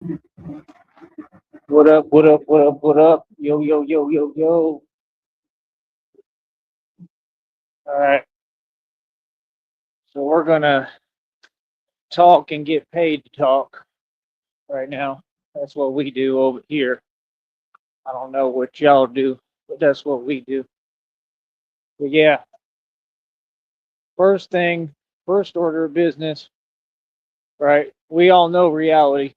What up? What up? What up? What up? Yo, yo, yo, yo, yo. All right. So we're gonna talk and get paid to talk right now. That's what we do over here. I don't know what y'all do, but that's what we do. But yeah, first thing, first order of business, right? We all know reality.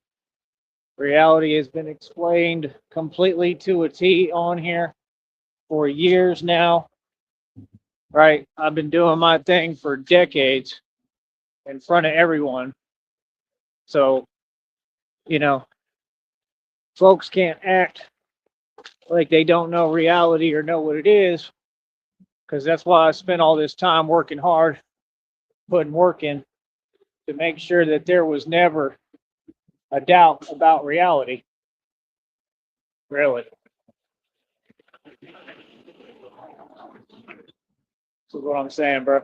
Reality has been explained completely to a T on here for years now, right? I've been doing my thing for decades in front of everyone. So, you know, folks can't act like they don't know reality or know what it is, because that's why I spent all this time working hard, putting work in to make sure that there was never a doubt about reality. Really. This is what I'm saying, bro.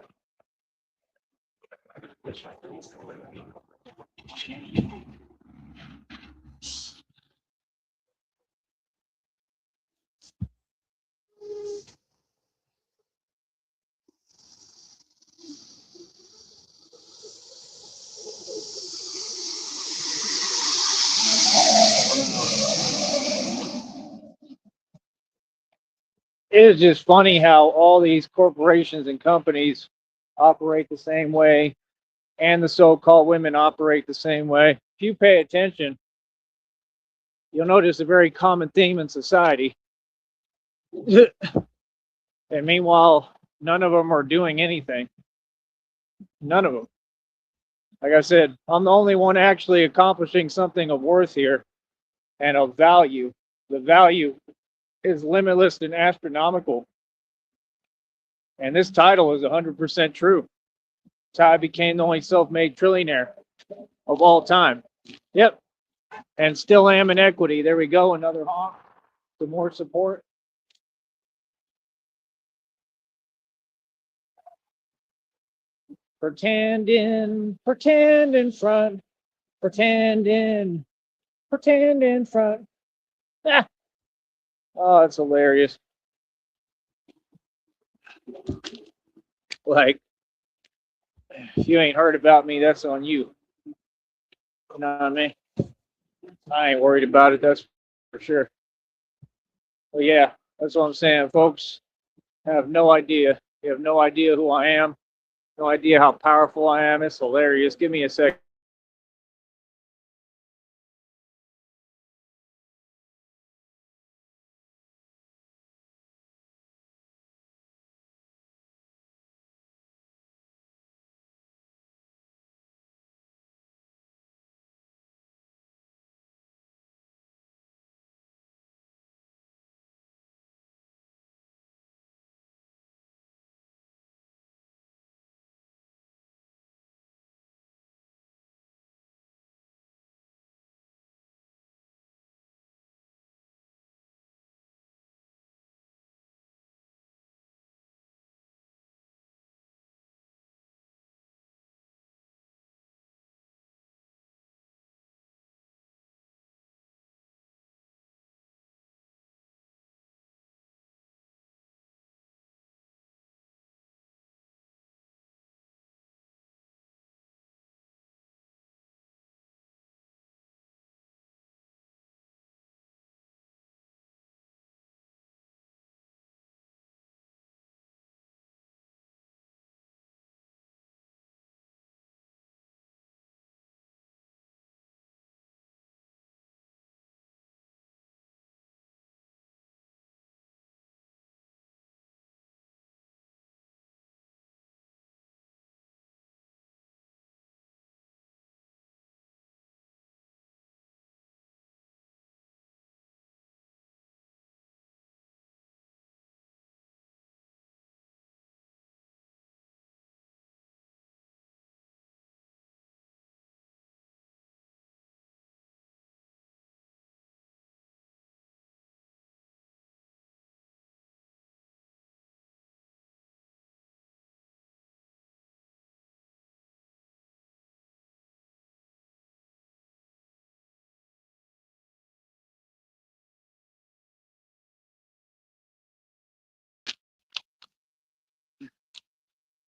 It is just funny how all these corporations and companies operate the same way, and the so-called women operate the same way. If you pay attention, you'll notice a very common theme in society. And meanwhile, none of them are doing anything. None of them. Like I said, I'm the only one actually accomplishing something of worth here and of value. The value is limitless and astronomical. And this title is 100% true. It's how I became the only self made trillionaire of all time. Yep. And still am in equity. There we go. Another honk. Some more support. Pretend in front, pretend in front. Ah, oh, it's hilarious. Like, if you ain't heard about me, that's on you. You know what I mean? I ain't worried about it. That's for sure. But yeah, that's what I'm saying, folks. Have no idea. You have no idea who I am. No idea how powerful I am. It's hilarious. Give me a second.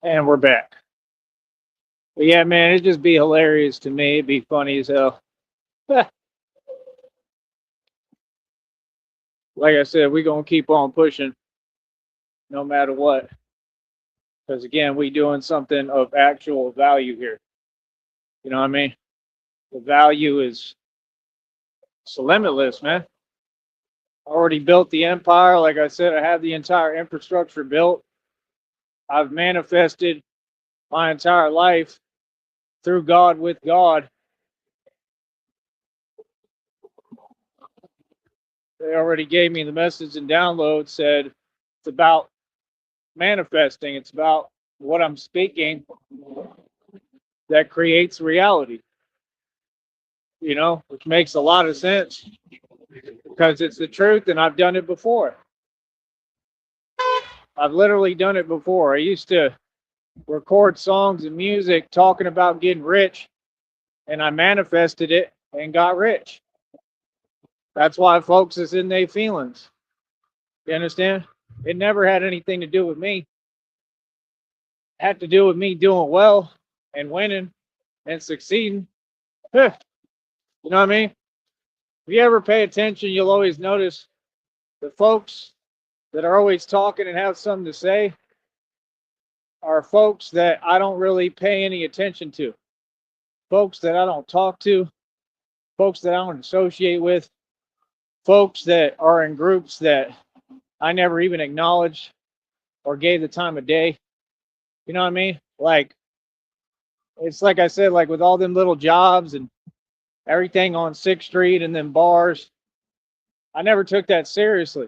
And we're back. But yeah, man, it'd just be hilarious to me. It'd be funny as hell. Like I said, we're gonna keep on pushing no matter what. Because again, we doing something of actual value here. You know what I mean? The value is it's limitless, man. I already built the empire. Like I said, I have the entire infrastructure built. I've manifested my entire life through God with God. They already gave me the message and download said it's about manifesting. It's about what I'm speaking that creates reality, which makes a lot of sense because it's the truth and I've done it before. I've literally done it before. I used to record songs and music talking about getting rich and I manifested it and got rich. That's why folks is in their feelings. You understand? It never had anything to do with me. It had to do with me doing well and winning and succeeding. You know what I mean? If you ever pay attention, you'll always notice the folks that are always talking and have something to say are folks that I don't really pay any attention to. Folks that I don't talk to, folks that I don't associate with, folks that are in groups that I never even acknowledged or gave the time of day. You know what I mean? Like, it's like I said, like with all them little jobs and everything on 6th Street and then bars, I never took that seriously.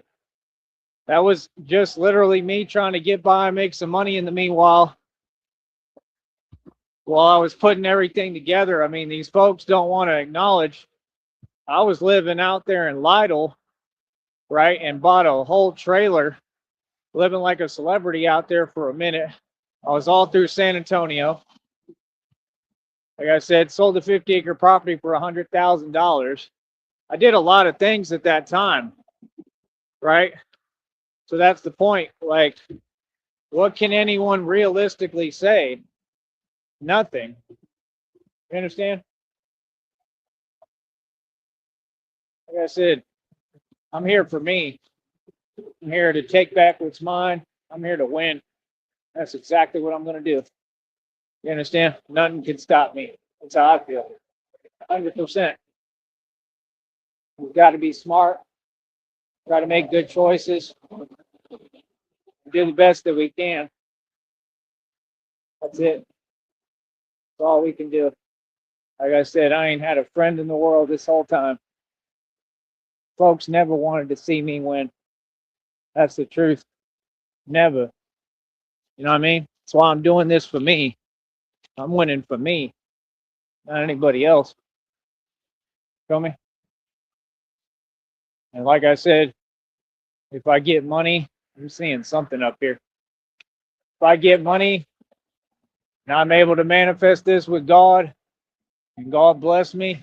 That was just literally me trying to get by and make some money in the meanwhile while I was putting everything together. I mean, these folks don't want to acknowledge I was living out there in Lytle, right? And bought a whole trailer, living like a celebrity out there for a minute. I was all through San Antonio. Like I said, sold a 50-acre property for $100,000. I did a lot of things at that time, right? So that's the point. Like, what can anyone realistically say? Nothing. You understand? Like I said, I'm here for me. I'm here to take back what's mine. I'm here to win. That's exactly what I'm going to do. You understand? Nothing can stop me. That's how I feel. 100%. We've got to be smart. Try to make good choices. Do the best that we can. That's it. That's all we can do. Like I said, I ain't had a friend in the world this whole time. Folks never wanted to see me win. That's the truth. Never. You know what I mean? That's why I'm doing this for me. I'm winning for me, not anybody else. Feel me? And like I said, if I get money, I'm seeing something up here. If I get money and I'm able to manifest this with God and God bless me,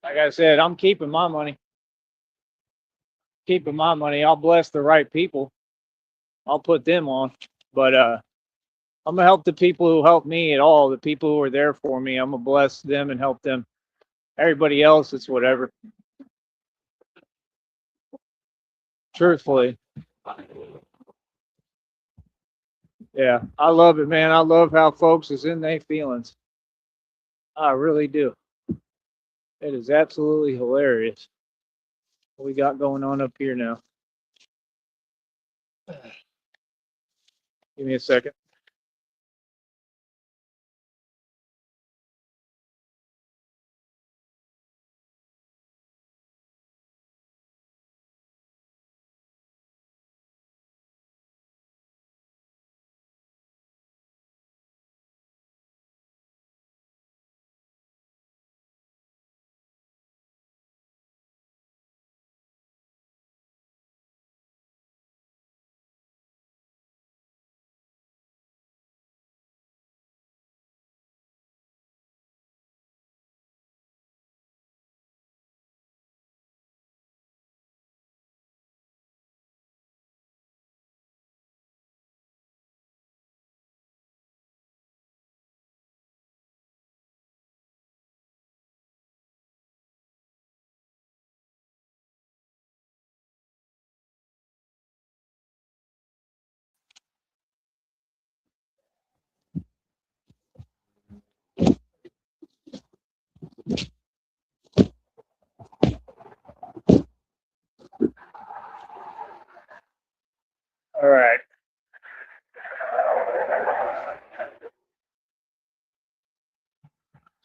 like I said, I'm keeping my money. Keeping my money. I'll bless the right people. I'll put them on. But I'm gonna help the people who help me at all, the people who are there for me. I'm gonna bless them and help them. Everybody else, it's whatever. Truthfully. Yeah, I love it, man. I love how folks is in their feelings. I really do. It is absolutely hilarious what we got going on up here now. Give me a second.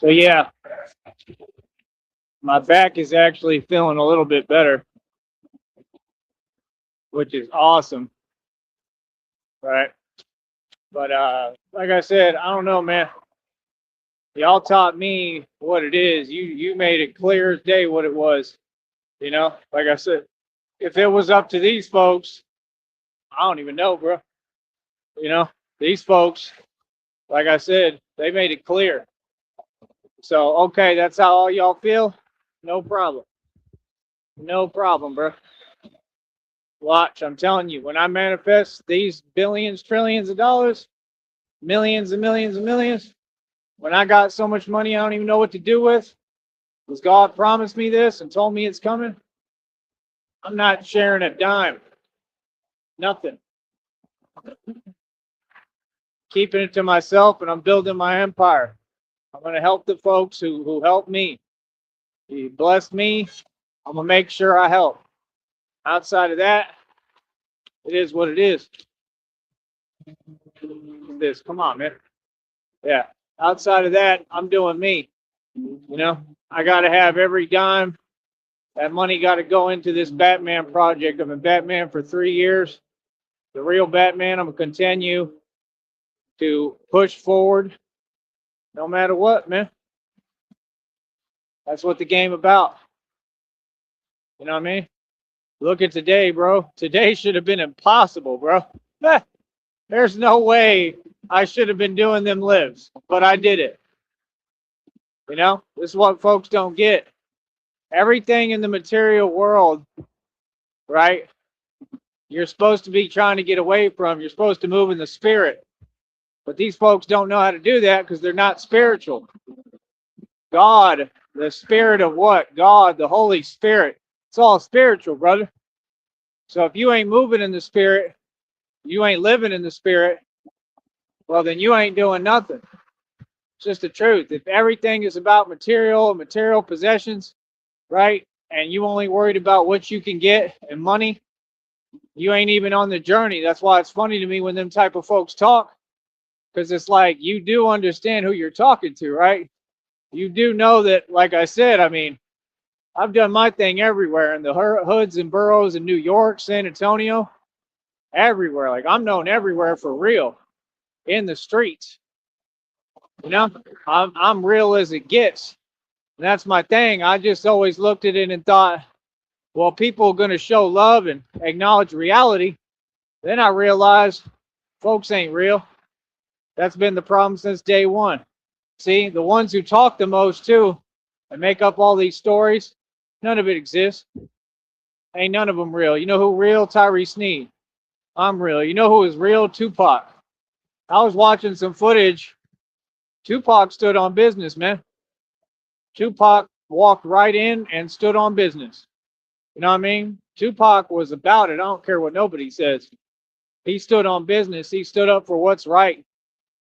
So yeah, my back is actually feeling a little bit better, which is awesome, right? But like I said, I don't know, man. Y'all taught me what it is. You made it clear as day what it was. You know, like I said, if it was up to these folks, I don't even know, bro. You know, these folks, like I said, they made it clear. So okay, that's how all y'all feel. No problem. No problem, bro. Watch, I'm telling you, when I manifest these billions, trillions of dollars, millions and millions and millions, when I got so much money I don't even know what to do with, because God promised me this and told me it's coming, I'm not sharing a dime. Nothing. Keeping it to myself, and I'm building my empire. I'm going to help the folks who help me. He blessed me. I'm going to make sure I help. Outside of that, it is what it is. This, come on, man. Yeah. Outside of that, I'm doing me. You know, I got to have every dime. That money got to go into this Batman project. I've been Batman for 3 years. The real Batman, I'm going to continue to push forward no matter what, man. That's what the game about. You know what I mean? Look at today, bro. Today should have been impossible, bro. There's no way I should have been doing them lives, but I did it. You know, this is what folks don't get. Everything in the material world, right? You're supposed to be trying to get away from. You're supposed to move in the spirit. But these folks don't know how to do that because they're not spiritual. God, the spirit of what? God, the Holy Spirit. It's all spiritual, brother. So if you ain't moving in the spirit, you ain't living in the spirit, well, then you ain't doing nothing. It's just the truth. If everything is about material possessions, right, and you only worried about what you can get and money, you ain't even on the journey. That's why it's funny to me when them type of folks talk, because it's like you do understand who you're talking to, right? You do know that, like I said, I mean, I've done my thing everywhere in the hoods and boroughs in New York, San Antonio, everywhere. Like I'm known everywhere for real, in the streets. You know, I'm real as it gets. And that's my thing. I just always looked at it and thought, well, people are going to show love and acknowledge reality. Then I realized folks ain't real. That's been the problem since day one. See, the ones who talk the most too and make up all these stories, none of it exists. Ain't none of them real. You know who real? Tyree Sneed. I'm real. You know who is real? Tupac. I was watching some footage. Tupac stood on business, man. Tupac walked right in and stood on business. You know what I mean? Tupac was about it. I don't care what nobody says. He stood on business. He stood up for what's right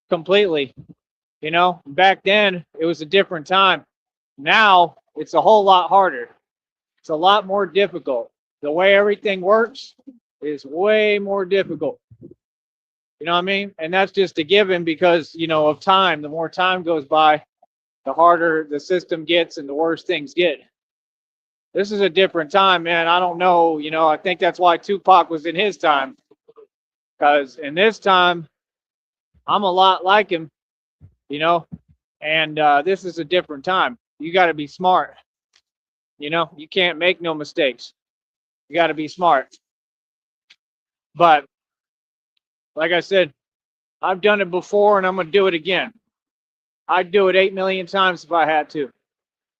completely. You know, back then it was a different time. Now it's a whole lot harder. It's a lot more difficult. The way everything works is way more difficult. You know what I mean? And that's just a given because, you know, of time. The more time goes by, the harder the system gets and the worse things get. This is a different time, man. I don't know. You know, I think that's why Tupac was in his time. Because in this time, I'm a lot like him, you know, and this is a different time. You got to be smart. You know, you can't make no mistakes. You got to be smart. But like I said, I've done it before and I'm going to do it again. I'd do it 8 million times if I had to.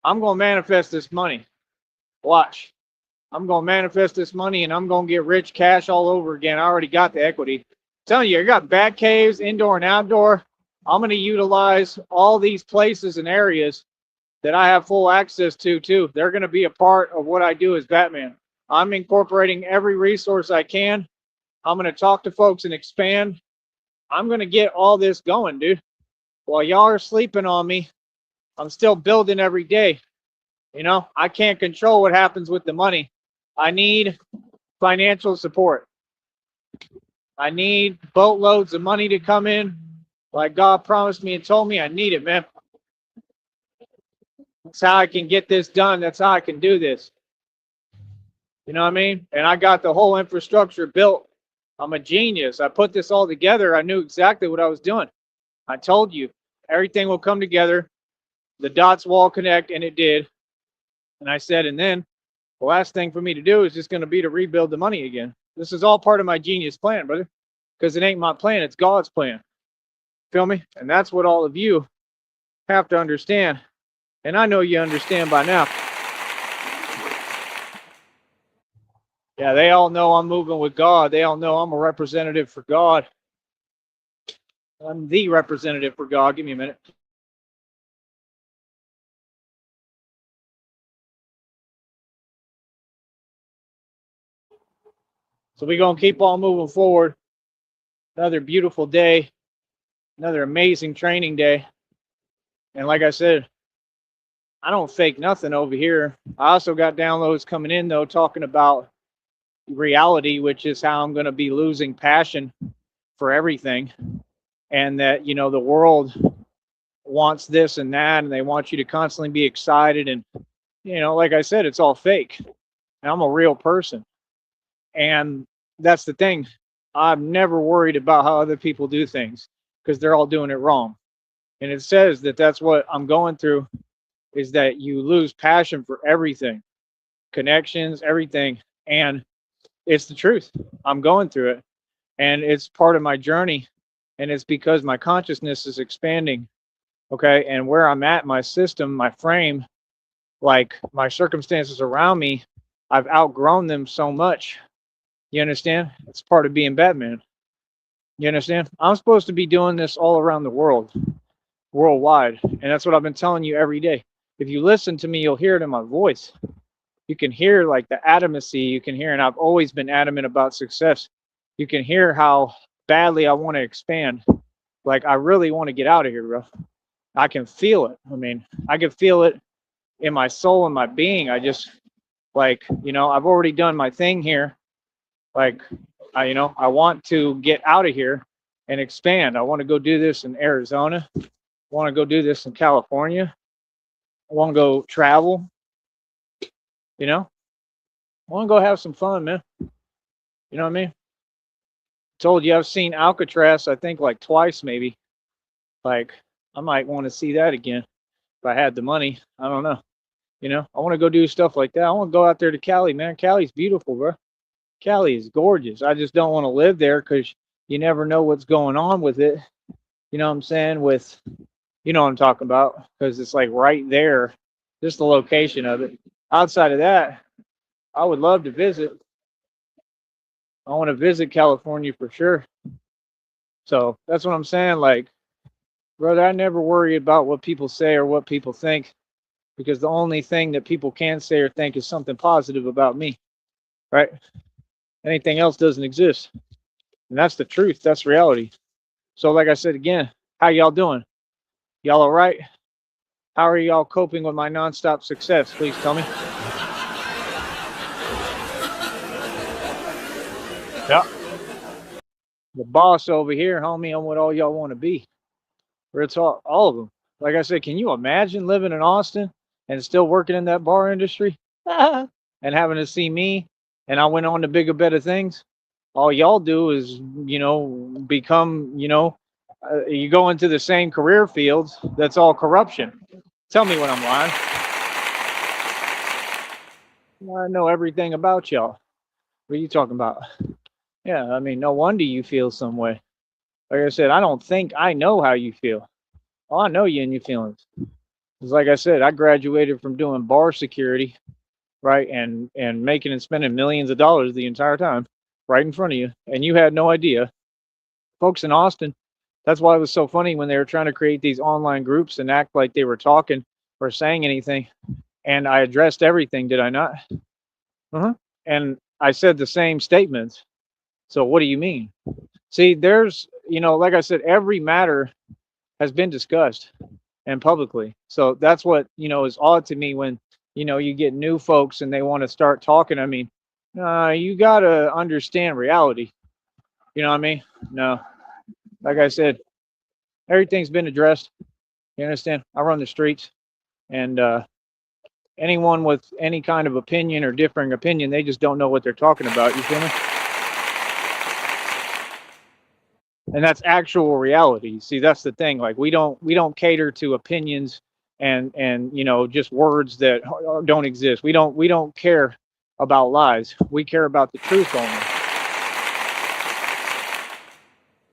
I'm going to manifest this money. Watch. I'm going to manifest this money and I'm going to get rich cash all over again. I already got the equity. I'm telling you, I got bat caves, indoor and outdoor. I'm going to utilize all these places and areas that I have full access to, too. They're going to be a part of what I do as Batman. I'm incorporating every resource I can. I'm going to talk to folks and expand. I'm going to get all this going, dude. While y'all are sleeping on me, I'm still building every day. You know, I can't control what happens with the money. I need financial support. I need boatloads of money to come in. Like God promised me and told me, I need it, man. That's how I can get this done. That's how I can do this. You know what I mean? And I got the whole infrastructure built. I'm a genius. I put this all together. I knew exactly what I was doing. I told you everything will come together. The dots will all connect, and it did. And I said, and then the last thing for me to do is just going to be to rebuild the money again. This is all part of my genius plan, brother, because it ain't my plan. It's God's plan. Feel me? And that's what all of you have to understand. And I know you understand by now. Yeah, they all know I'm moving with God. They all know I'm a representative for God. I'm the representative for God. Give me a minute. So we're going to keep on moving forward. Another beautiful day. Another amazing training day. And like I said, I don't fake nothing over here. I also got downloads coming in, though, talking about reality, which is how I'm going to be losing passion for everything. And that, you know, the world wants this and that, and they want you to constantly be excited. And, you know, like I said, it's all fake. And I'm a real person. And that's the thing. I'm never worried about how other people do things because they're all doing it wrong. And it says that that's what I'm going through, is that you lose passion for everything, connections, everything. And it's the truth. I'm going through it. And it's part of my journey. And it's because my consciousness is expanding. Okay. And where I'm at, my system, my frame, like my circumstances around me, I've outgrown them so much. You understand? It's part of being Batman. You understand? I'm supposed to be doing this all around the world, worldwide. And that's what I've been telling you every day. If you listen to me, you'll hear it in my voice. You can hear like the adamancy. You can hear, and I've always been adamant about success. You can hear how badly I want to expand. Like, I really want to get out of here, bro. I can feel it. I mean, I can feel it in my soul and my being. I just, like, you know, I've already done my thing here. Like, I want to get out of here and expand. I want to go do this in Arizona. I want to go do this in California. I want to go travel. You know, I want to go have some fun, man. You know what I mean? Told you I've seen Alcatraz, I think like twice, maybe. Like, I might want to see that again if I had the money. I don't know. You know, I want to go do stuff like that. I want to go out there to Cali, man. Cali's beautiful, bro. Cali is gorgeous. I just don't want to live there because you never know what's going on with it. You know what I'm saying? With, you know what I'm talking about? Because it's like right there, just the location of it. Outside of that, I would love to visit. I want to visit California for sure. So that's what I'm saying. Like, brother, I never worry about what people say or what people think, because the only thing that people can say or think is something positive about me, right? Anything else doesn't exist. And that's the truth. That's reality. So like I said again, how y'all doing? Y'all all right? How are y'all coping with my nonstop success? Please tell me. Yeah. The boss over here, homie, on what all y'all want to be. Or it's all of them. Like I said, can you imagine living in Austin and still working in that bar industry and having to see me, and I went on to bigger, better things? All y'all do is, you know, become, you know, you go into the same career fields. That's all corruption. Tell me when I'm lying. I know everything about y'all. What are you talking about? Yeah, I mean, no wonder you feel some way. Like I said, I don't think I know how you feel. Oh, I know you and your feelings. Because like I said, I graduated from doing bar security, right, and making and spending millions of dollars the entire time, right in front of you, and you had no idea. Folks in Austin, that's why it was so funny when they were trying to create these online groups and act like they were talking or saying anything. And I addressed everything, did I not? And I said the same statements. So what do you mean? See, there's, you know, like I said, every matter has been discussed and publicly. So that's what, you know, is odd to me when, you know, you get new folks and they want to start talking. I mean, you got to understand reality. You know what I mean? No, like I said, everything's been addressed. You understand? I run the streets, and anyone with any kind of opinion or differing opinion, they just don't know what they're talking about. You feel me? And that's actual reality. See, that's the thing. Like we don't cater to opinions and just words that don't exist. We don't care about lies. We care about the truth only.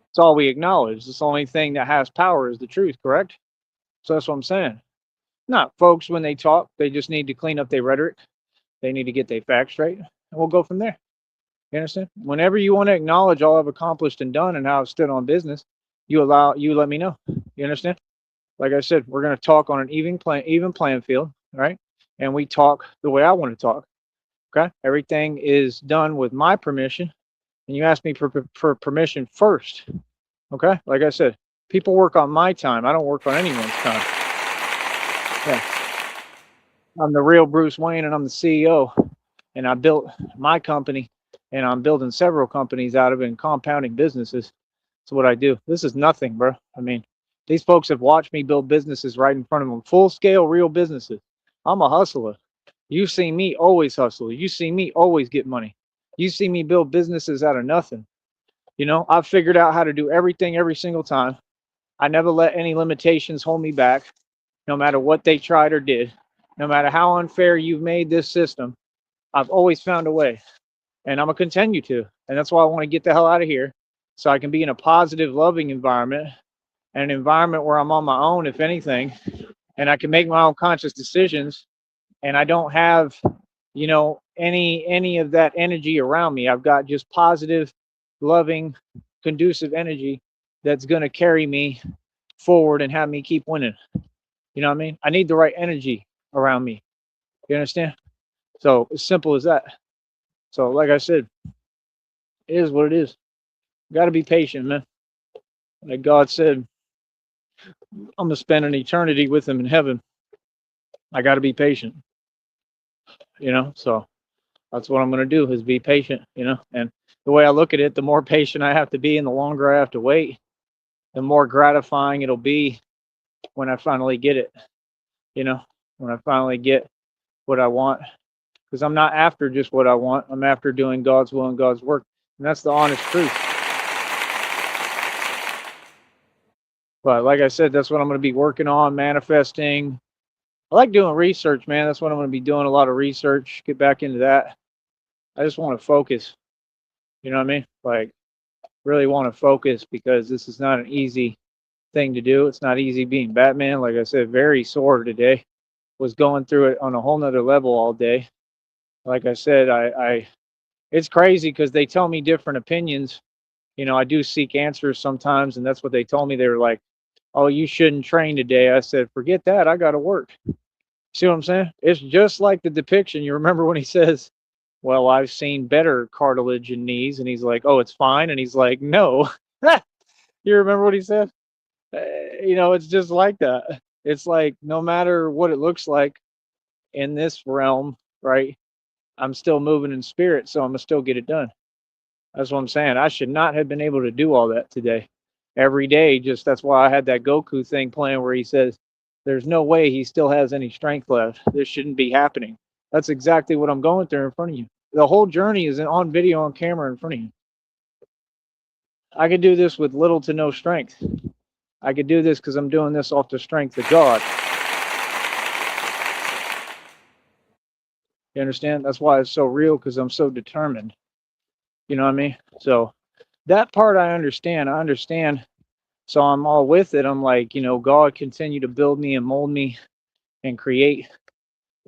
It's all we acknowledge. It's the only thing that has power is the truth, correct? So that's what I'm saying. Not folks when they talk, they just need to clean up their rhetoric. They need to get their facts straight, and we'll go from there. You understand? Whenever you want to acknowledge all I've accomplished and done and how I've stood on business, you let me know. You understand? Like I said, we're gonna talk on an even playing field, right? And we talk the way I want to talk. Okay? Everything is done with my permission, and you ask me for permission first. Okay? Like I said, people work on my time. I don't work on anyone's time. Yeah. I'm the real Bruce Wayne, and I'm the CEO, and I built my company, and I'm building several companies out of it and compounding businesses. That's what I do. This is nothing, bro. I mean, these folks have watched me build businesses right in front of them, full scale, real businesses. I'm a hustler. You see me always hustle. You see me always get money. You see me build businesses out of nothing. I've figured out how to do everything every single time. I never let any limitations hold me back, no matter what they tried or did. No matter how unfair you've made this system, I've always found a way, and I'm going to continue to. And that's why I want to get the hell out of here so I can be in a positive, loving environment, and an environment where I'm on my own, if anything, and I can make my own conscious decisions, and I don't have, any of that energy around me. I've got just positive, loving, conducive energy that's going to carry me forward and have me keep winning. You know what I mean? I need the right energy around me. You understand? So as simple as that. So like I said, it is what it is. Got to be patient, man. Like God said, I'm gonna spend an eternity with him in heaven. I got to be patient. So that's what I'm gonna do is be patient. And the way I look at it, the more patient I have to be, and the longer I have to wait, the more gratifying it'll be when I finally get it. When I finally get what I want, because I'm not after just what I want. I'm after doing God's will and God's work, and that's the honest truth. But like I said, that's what I'm going to be working on, manifesting. I like doing research, man. That's what I'm going to be doing, a lot of research, get back into that. I just want to focus. You know what I mean? Like, really want to focus because this is not an easy thing to do. It's not easy being Batman. Like I said, very sore today. Was going through it on a whole nother level all day. Like I said, I it's crazy because they tell me different opinions. I do seek answers sometimes, and that's what they told me. They were like, "Oh, you shouldn't train today." I said, "Forget that. I got to work." See what I'm saying? It's just like the depiction. You remember when he says, "Well, I've seen better cartilage in knees," and he's like, "Oh, it's fine," and he's like, "No." You remember what he said? It's just like that. It's like no matter what it looks like in this realm, right? I'm still moving in spirit, so I'm gonna still get it done. That's what I'm saying. I should not have been able to do all that today. Every day, just that's why I had that Goku thing playing where he says, "There's no way he still has any strength left. This shouldn't be happening." That's exactly what I'm going through in front of you. The whole journey is on video, on camera in front of you. I could do this with little to no strength. I could do this because I'm doing this off the strength of God. You understand? That's why it's so real, because I'm so determined. You know what I mean? So that part I understand. So I'm all with it. I'm like, God, continue to build me and mold me and create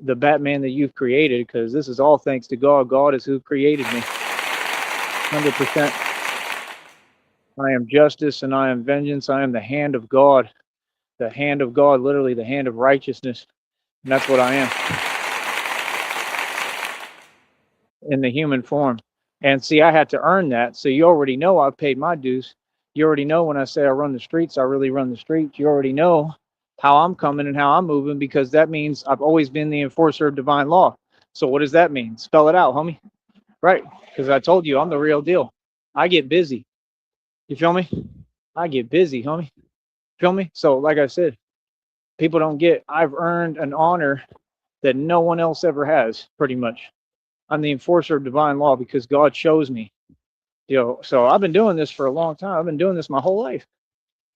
the Batman that you've created, because this is all thanks to God. God is who created me. 100%. I am justice and I am vengeance. I am the hand of God. The hand of God, literally the hand of righteousness. And that's what I am in the human form. And see, I had to earn that. So you already know I've paid my dues. You already know when I say I run the streets, I really run the streets. You already know how I'm coming and how I'm moving, because that means I've always been the enforcer of divine law. So what does that mean? Spell it out, homie. Right. Because I told you I'm the real deal. I get busy. You feel me? I get busy, homie. Feel me? So like I said, people don't get, I've earned an honor that no one else ever has, pretty much. I'm the enforcer of divine law because God chose me. So I've been doing this for a long time. I've been doing this my whole life,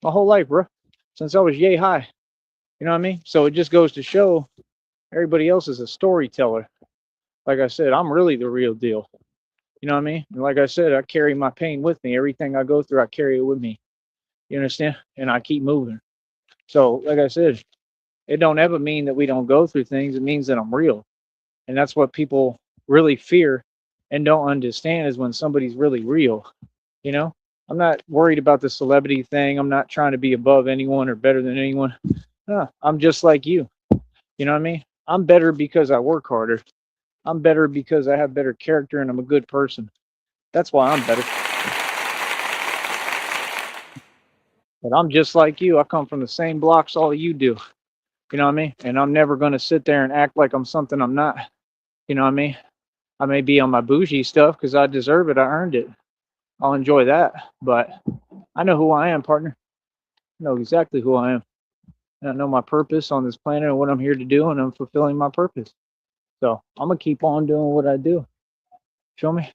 bro, since I was yay high. You know what I mean? So it just goes to show everybody else is a storyteller. Like I said, I'm really the real deal. You know what I mean? And like I said, I carry my pain with me. Everything I go through, I carry it with me. You understand? And I keep moving. So, like I said, it don't ever mean that we don't go through things. It means that I'm real. And that's what people really fear and don't understand is when somebody's really real. You know, I'm not worried about the celebrity thing. I'm not trying to be above anyone or better than anyone. No, I'm just like you. You know what I mean? I'm better because I work harder. I'm better because I have better character and I'm a good person. That's why I'm better. But I'm just like you. I come from the same blocks all you do. You know what I mean? And I'm never going to sit there and act like I'm something I'm not. You know what I mean? I may be on my bougie stuff because I deserve it. I earned it. I'll enjoy that. But I know who I am, partner. I know exactly who I am. And I know my purpose on this planet and what I'm here to do, and I'm fulfilling my purpose. So I'm going to keep on doing what I do. Feel me?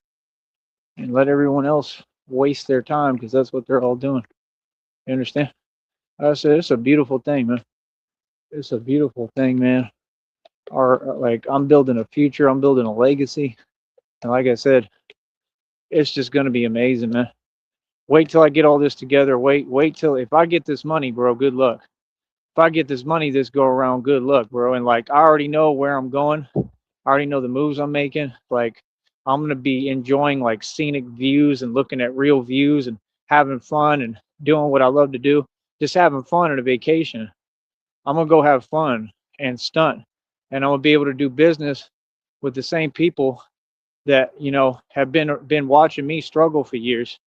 And let everyone else waste their time because that's what they're all doing. You understand? I said, it's a beautiful thing, man. It's a beautiful thing, man. Like, I'm building a future, I'm building a legacy. And like I said, it's just going to be amazing, man. Wait till I get all this together. Wait till if I get this money, bro, good luck. If I get this money this go around, good luck, bro. And like, I already know where I'm going. I already know the moves I'm making. Like, I'm going to be enjoying like scenic views and looking at real views and having fun and doing what I love to do. Just having fun on a vacation. I'm going to go have fun and stunt. And I'm going to be able to do business with the same people that, have been watching me struggle for years.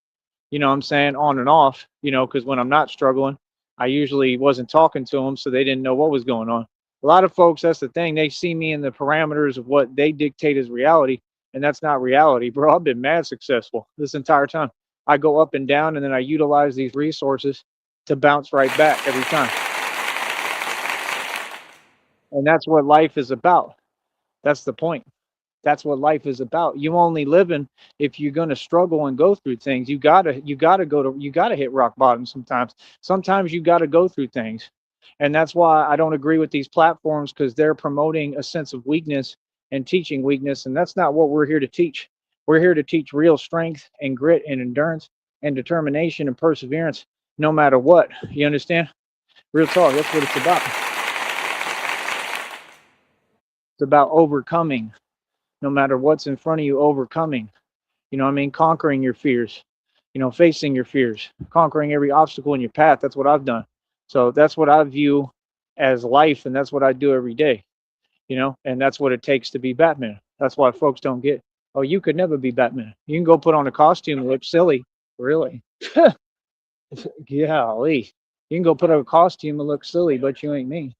You know what I'm saying? On and off, because when I'm not struggling, I usually wasn't talking to them, so they didn't know what was going on. A lot of folks, that's the thing. They see me in the parameters of what they dictate as reality, and that's not reality, bro. I've been mad successful this entire time. I go up and down, and then I utilize these resources to bounce right back every time. And that's what life is about. That's the point. That's what life is about. You only living if you're gonna struggle and go through things. You gotta hit rock bottom sometimes. Sometimes you gotta go through things. And that's why I don't agree with these platforms because they're promoting a sense of weakness and teaching weakness. And that's not what we're here to teach. We're here to teach real strength and grit and endurance and determination and perseverance no matter what. You understand? Real talk, that's what it's about. It's about overcoming. No matter what's in front of you, overcoming. You know what I mean? Conquering your fears, facing your fears, conquering every obstacle in your path. That's what I've done. So that's what I view as life, and that's what I do every day, and that's what it takes to be Batman. That's why folks don't get, oh, you could never be Batman. You can go put on a costume and look silly. Really? Golly. You can go put on a costume and look silly, but you ain't me.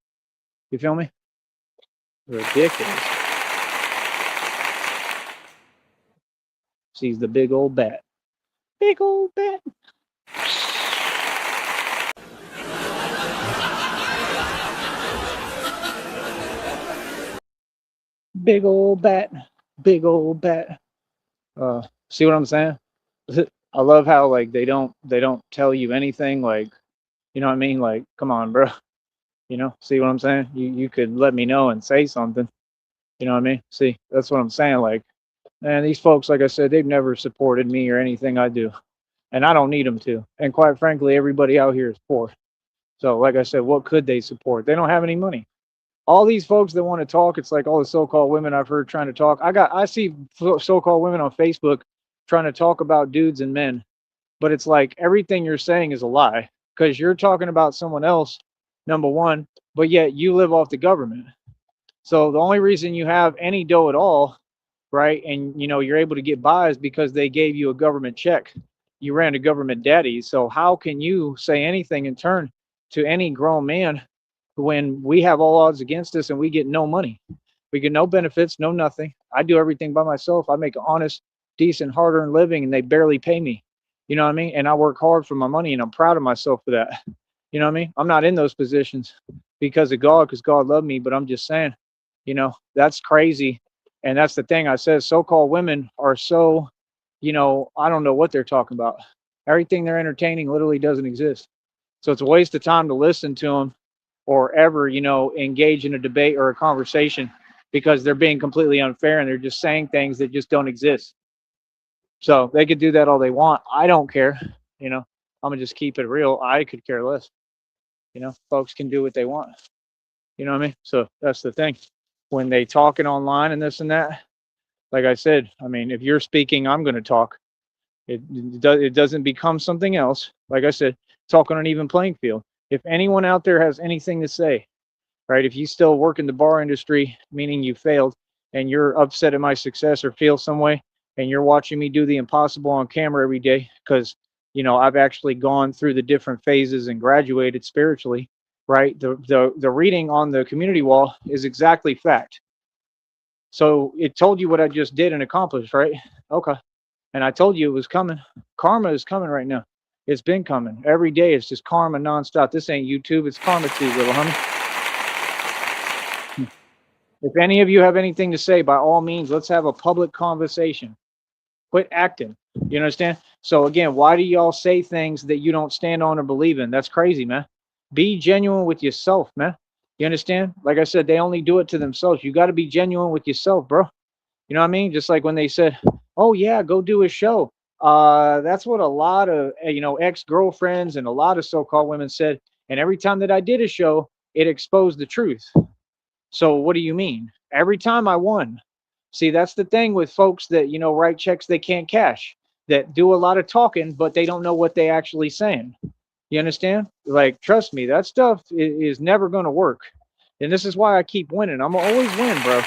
You feel me? Ridiculous. Sees the big old bat. Big old bat. Big old bat. Big old bat. See what I'm saying? I love how like they don't tell you anything. Like, you know what I mean? Like, come on, bro. See what I'm saying? You could let me know and say something. You know what I mean? See, that's what I'm saying. Like, man, these folks, like I said, they've never supported me or anything I do, and I don't need them to. And quite frankly, everybody out here is poor. So, like I said, what could they support? They don't have any money. All these folks that want to talk, it's like all the so-called women I've heard trying to talk. I see so-called women on Facebook trying to talk about dudes and men, but it's like everything you're saying is a lie because you're talking about someone else, number one, but yet you live off the government. So the only reason you have any dough at all, right, and you're able to get by is because they gave you a government check. You ran a government daddy. So how can you say anything in turn to any grown man when we have all odds against us and we get no money? We get no benefits, no nothing. I do everything by myself. I make an honest, decent, hard-earned living, and they barely pay me. You know what I mean? And I work hard for my money, and I'm proud of myself for that. You know what I mean? I'm not in those positions because of God, because God loved me, but I'm just saying, That's crazy. And that's the thing I said, so-called women are so, I don't know what they're talking about. Everything they're entertaining literally doesn't exist. So it's a waste of time to listen to them or ever, engage in a debate or a conversation because they're being completely unfair and they're just saying things that just don't exist. So they could do that all they want. I don't care. I'm gonna just keep it real. I could care less. Folks can do what they want. You know what I mean? So that's the thing. When they talking online and this and that, like I said, I mean, if you're speaking, I'm going to talk. It doesn't become something else. Like I said, talk on an even playing field. If anyone out there has anything to say, right? If you still work in the bar industry, meaning you failed, and you're upset at my success or feel some way, and you're watching me do the impossible on camera every day, because I've actually gone through the different phases and graduated spiritually, right? The reading on the community wall is exactly fact. So it told you what I just did and accomplished, right? Okay. And I told you it was coming. Karma is coming right now. It's been coming every day. It's just karma nonstop. This ain't YouTube. It's karma too, little homie. If any of you have anything to say, by all means, let's have a public conversation. Quit acting. You understand? So again, why do y'all say things that you don't stand on or believe in? That's crazy, man. Be genuine with yourself, man. You understand? Like I said, they only do it to themselves. You got to be genuine with yourself, bro. You know what I mean? Just like when they said, "Oh yeah, go do a show." That's what a lot of ex-girlfriends and a lot of so-called women said. And every time that I did a show, it exposed the truth. So what do you mean? Every time I won. See, that's the thing with folks that write checks they can't cash, that do a lot of talking, but they don't know what they actually saying. You understand? Like, trust me, that stuff is never going to work. And this is why I keep winning. I'm gonna always win, bro.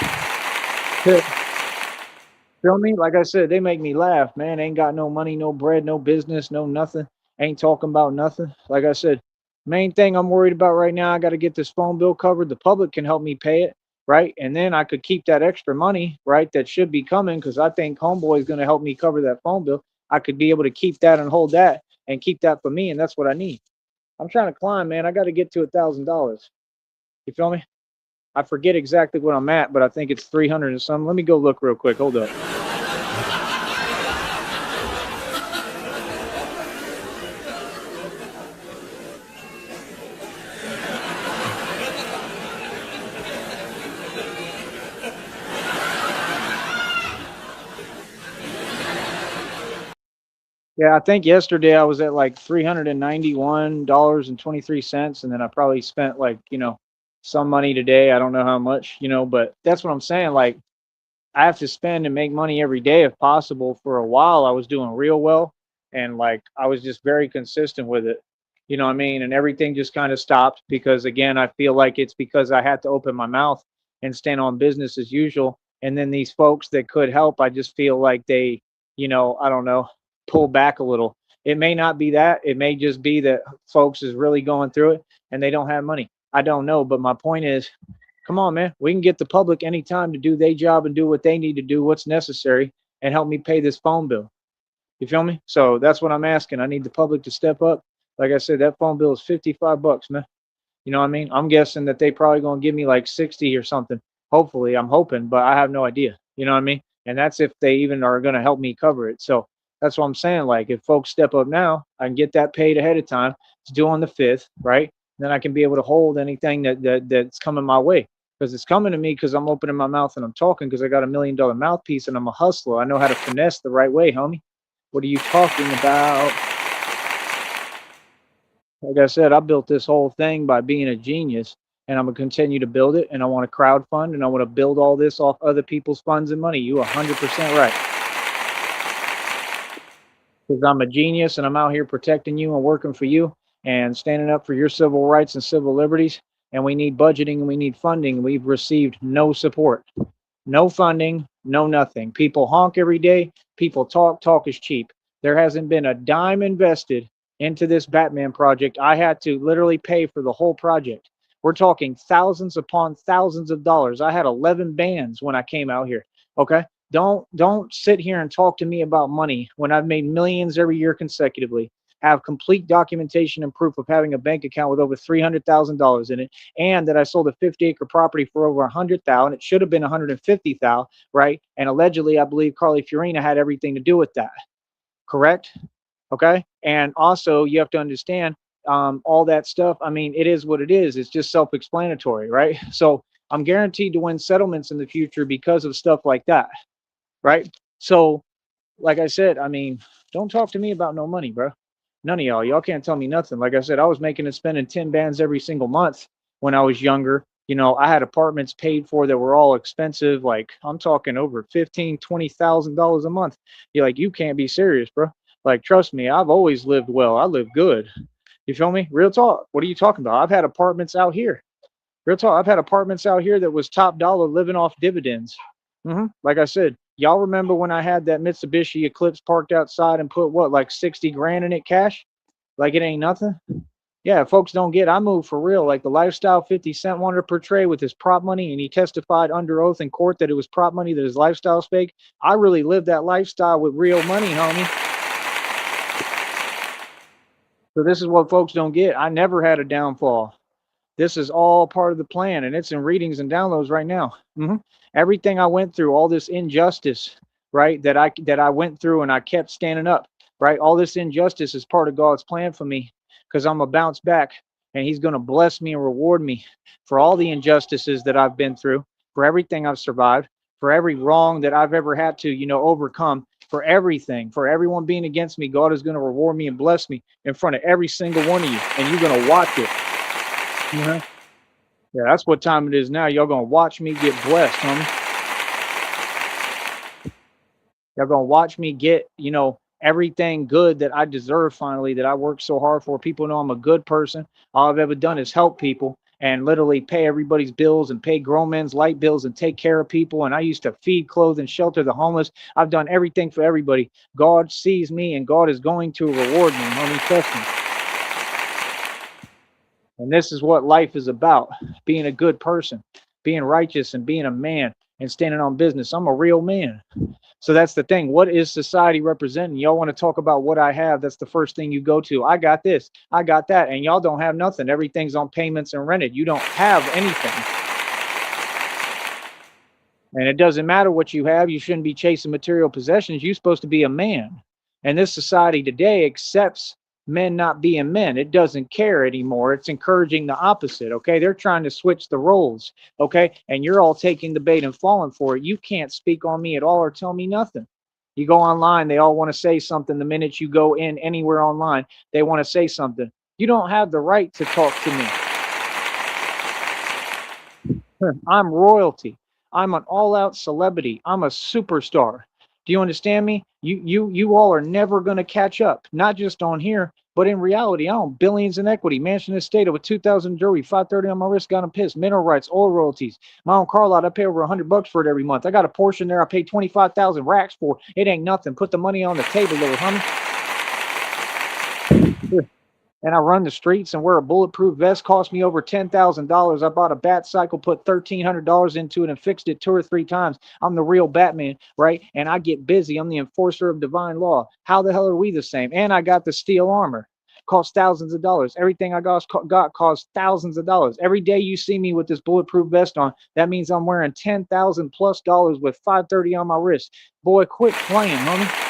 Feel me? Like I said, they make me laugh, man. Ain't got no money, no bread, no business, no nothing. Ain't talking about nothing. Like I said, main thing I'm worried about right now, I got to get this phone bill covered. The public can help me pay it, right? And then I could keep that extra money, right? That should be coming because I think Homeboy is going to help me cover that phone bill. I could be able to keep that and hold that and keep that for me, and that's what I need. I'm trying to climb, man. I got to get to $1,000. You feel me? I forget exactly what I'm at, but I think it's 300 and something. Let me go look real quick. Hold up. Yeah, I think yesterday I was at like $391.23, and then I probably spent like, some money today. I don't know how much, but that's what I'm saying. Like, I have to spend and make money every day if possible. For a while, I was doing real well, and like I was just very consistent with it. You know what I mean? And everything just kind of stopped because, again, I feel like it's because I had to open my mouth and stand on business as usual. And then these folks that could help, I just feel like they, I don't know, pull back a little. It may not be that. It may just be that folks is really going through it and they don't have money. I don't know. But my point is, come on, man. We can get the public anytime to do their job and do what they need to do, what's necessary, and help me pay this phone bill. You feel me? So that's what I'm asking. I need the public to step up. Like I said, that phone bill is $55, man. You know what I mean? I'm guessing that they probably gonna give me like 60 or something. Hopefully, I'm hoping, but I have no idea. You know what I mean? And that's if they even are gonna help me cover it. So that's what I'm saying. Like, if folks step up now, I can get that paid ahead of time. It's due on the 5th, right? Then I can be able to hold anything that's coming my way because it's coming to me because I'm opening my mouth and I'm talking because I got $1 million mouthpiece and I'm a hustler. I know how to finesse the right way, homie. What are you talking about? Like I said, I built this whole thing by being a genius, and I'm gonna continue to build it. And I want to crowdfund, and I want to build all this off other people's funds and money. You 100% right, because I'm a genius, and I'm out here protecting you and working for you and standing up for your civil rights and civil liberties. And we need budgeting and we need funding. We've received no support, no funding, no nothing. People honk every day. People talk. Talk is cheap. There hasn't been a dime invested into this Batman project. I had to literally pay for the whole project. We're talking thousands upon thousands of dollars. I had 11 bands when I came out here. Okay. Don't sit here and talk to me about money when I've made millions every year consecutively. have complete documentation and proof of having a bank account with over $300,000 in it, and that I sold a 50-acre property for over 100,000. It should have been 150,000, right? And allegedly, I believe Carly Fiorina had everything to do with that. Correct? Okay. And also, you have to understand all that stuff. I mean, it is what it is. It's just self explanatory, right? So I'm guaranteed to win settlements in the future because of stuff like that, right? So, like I said, I mean, don't talk to me about no money, bro. None of y'all. Y'all can't tell me nothing. Like I said, I was making and spending 10 bands every single month when I was younger. You know, I had apartments paid for that were all expensive. Like I'm talking over $15,000, $20,000 a month. You're like, you can't be serious, bro. Like, trust me, I've always lived well. I live good. You feel me? Real talk. What are you talking about? I've had apartments out here. Real talk. I've had apartments out here that was top dollar living off dividends. Like I said, y'all remember when I had that Mitsubishi Eclipse parked outside and put what, like 60 grand in it cash? Like it ain't nothing. Yeah, folks don't get, I moved for real. Like the lifestyle 50 Cent wanted to portray with his prop money, and he testified under oath in court that it was prop money, that his lifestyle's fake. I really lived that lifestyle with real money, homie. So this is what folks don't get. I never had a downfall. This is all part of the plan, and it's in readings and downloads right now. Everything I went through, all this injustice, right, that I went through, and I kept standing up, right? All this injustice is part of God's plan for me, because I'm gonna bounce back, and He's gonna bless me and reward me for all the injustices that I've been through, for everything I've survived, for every wrong that I've ever had to, overcome, for everything, for everyone being against me. God is gonna reward me and bless me in front of every single one of you, and you're gonna watch it. Yeah, that's what time it is now. Y'all gonna watch me get blessed, homie. Y'all gonna watch me get, everything good that I deserve finally, that I worked so hard for. People know I'm a good person. All I've ever done is help people and literally pay everybody's bills and pay grown men's light bills and take care of people. And I used to feed, clothe, and shelter the homeless. I've done everything for everybody. God sees me, and God is going to reward me, homie. Trust me. And this is what life is about: being a good person, being righteous, and being a man, and standing on business. I'm a real man. So that's the thing. What is society representing? Y'all want to talk about what I have? That's the first thing you go to. I got this, I got that, and y'all don't have nothing. Everything's on payments and rented. You don't have anything. And it doesn't matter what you have. You shouldn't be chasing material possessions. You're supposed to be a man. And this society today accepts men not being men. It doesn't care anymore. It's encouraging the opposite. Okay. They're trying to switch the roles. Okay. And you're all taking the bait and falling for it. You can't speak on me at all or tell me nothing. You go online, they all want to say something. The minute you go in anywhere online, they want to say something. You don't have the right to talk to me. I'm royalty. I'm an all-out celebrity. I'm a superstar. Do you understand me? You all are never going to catch up. Not just on here, but in reality. I own billions in equity, mansion estate with 2,000 jewelry, 530 on my wrist, got them pissed, mineral rights, oil royalties. My own car lot, I pay over $100 for it every month. I got a portion there I pay 25,000 racks for. It ain't nothing. Put the money on the table, little homie. And I run the streets and wear a bulletproof vest. Cost me over $10,000. I bought a bat cycle, put $1,300 into it, and fixed it 2 or 3 times. I'm the real Batman, right? And I get busy. I'm the enforcer of divine law. How the hell are we the same? And I got the steel armor. Cost thousands of dollars. Everything I got cost thousands of dollars. Every day you see me with this bulletproof vest on, that means I'm wearing $10,000+ with 530 on my wrist. Boy, quit playing, homie.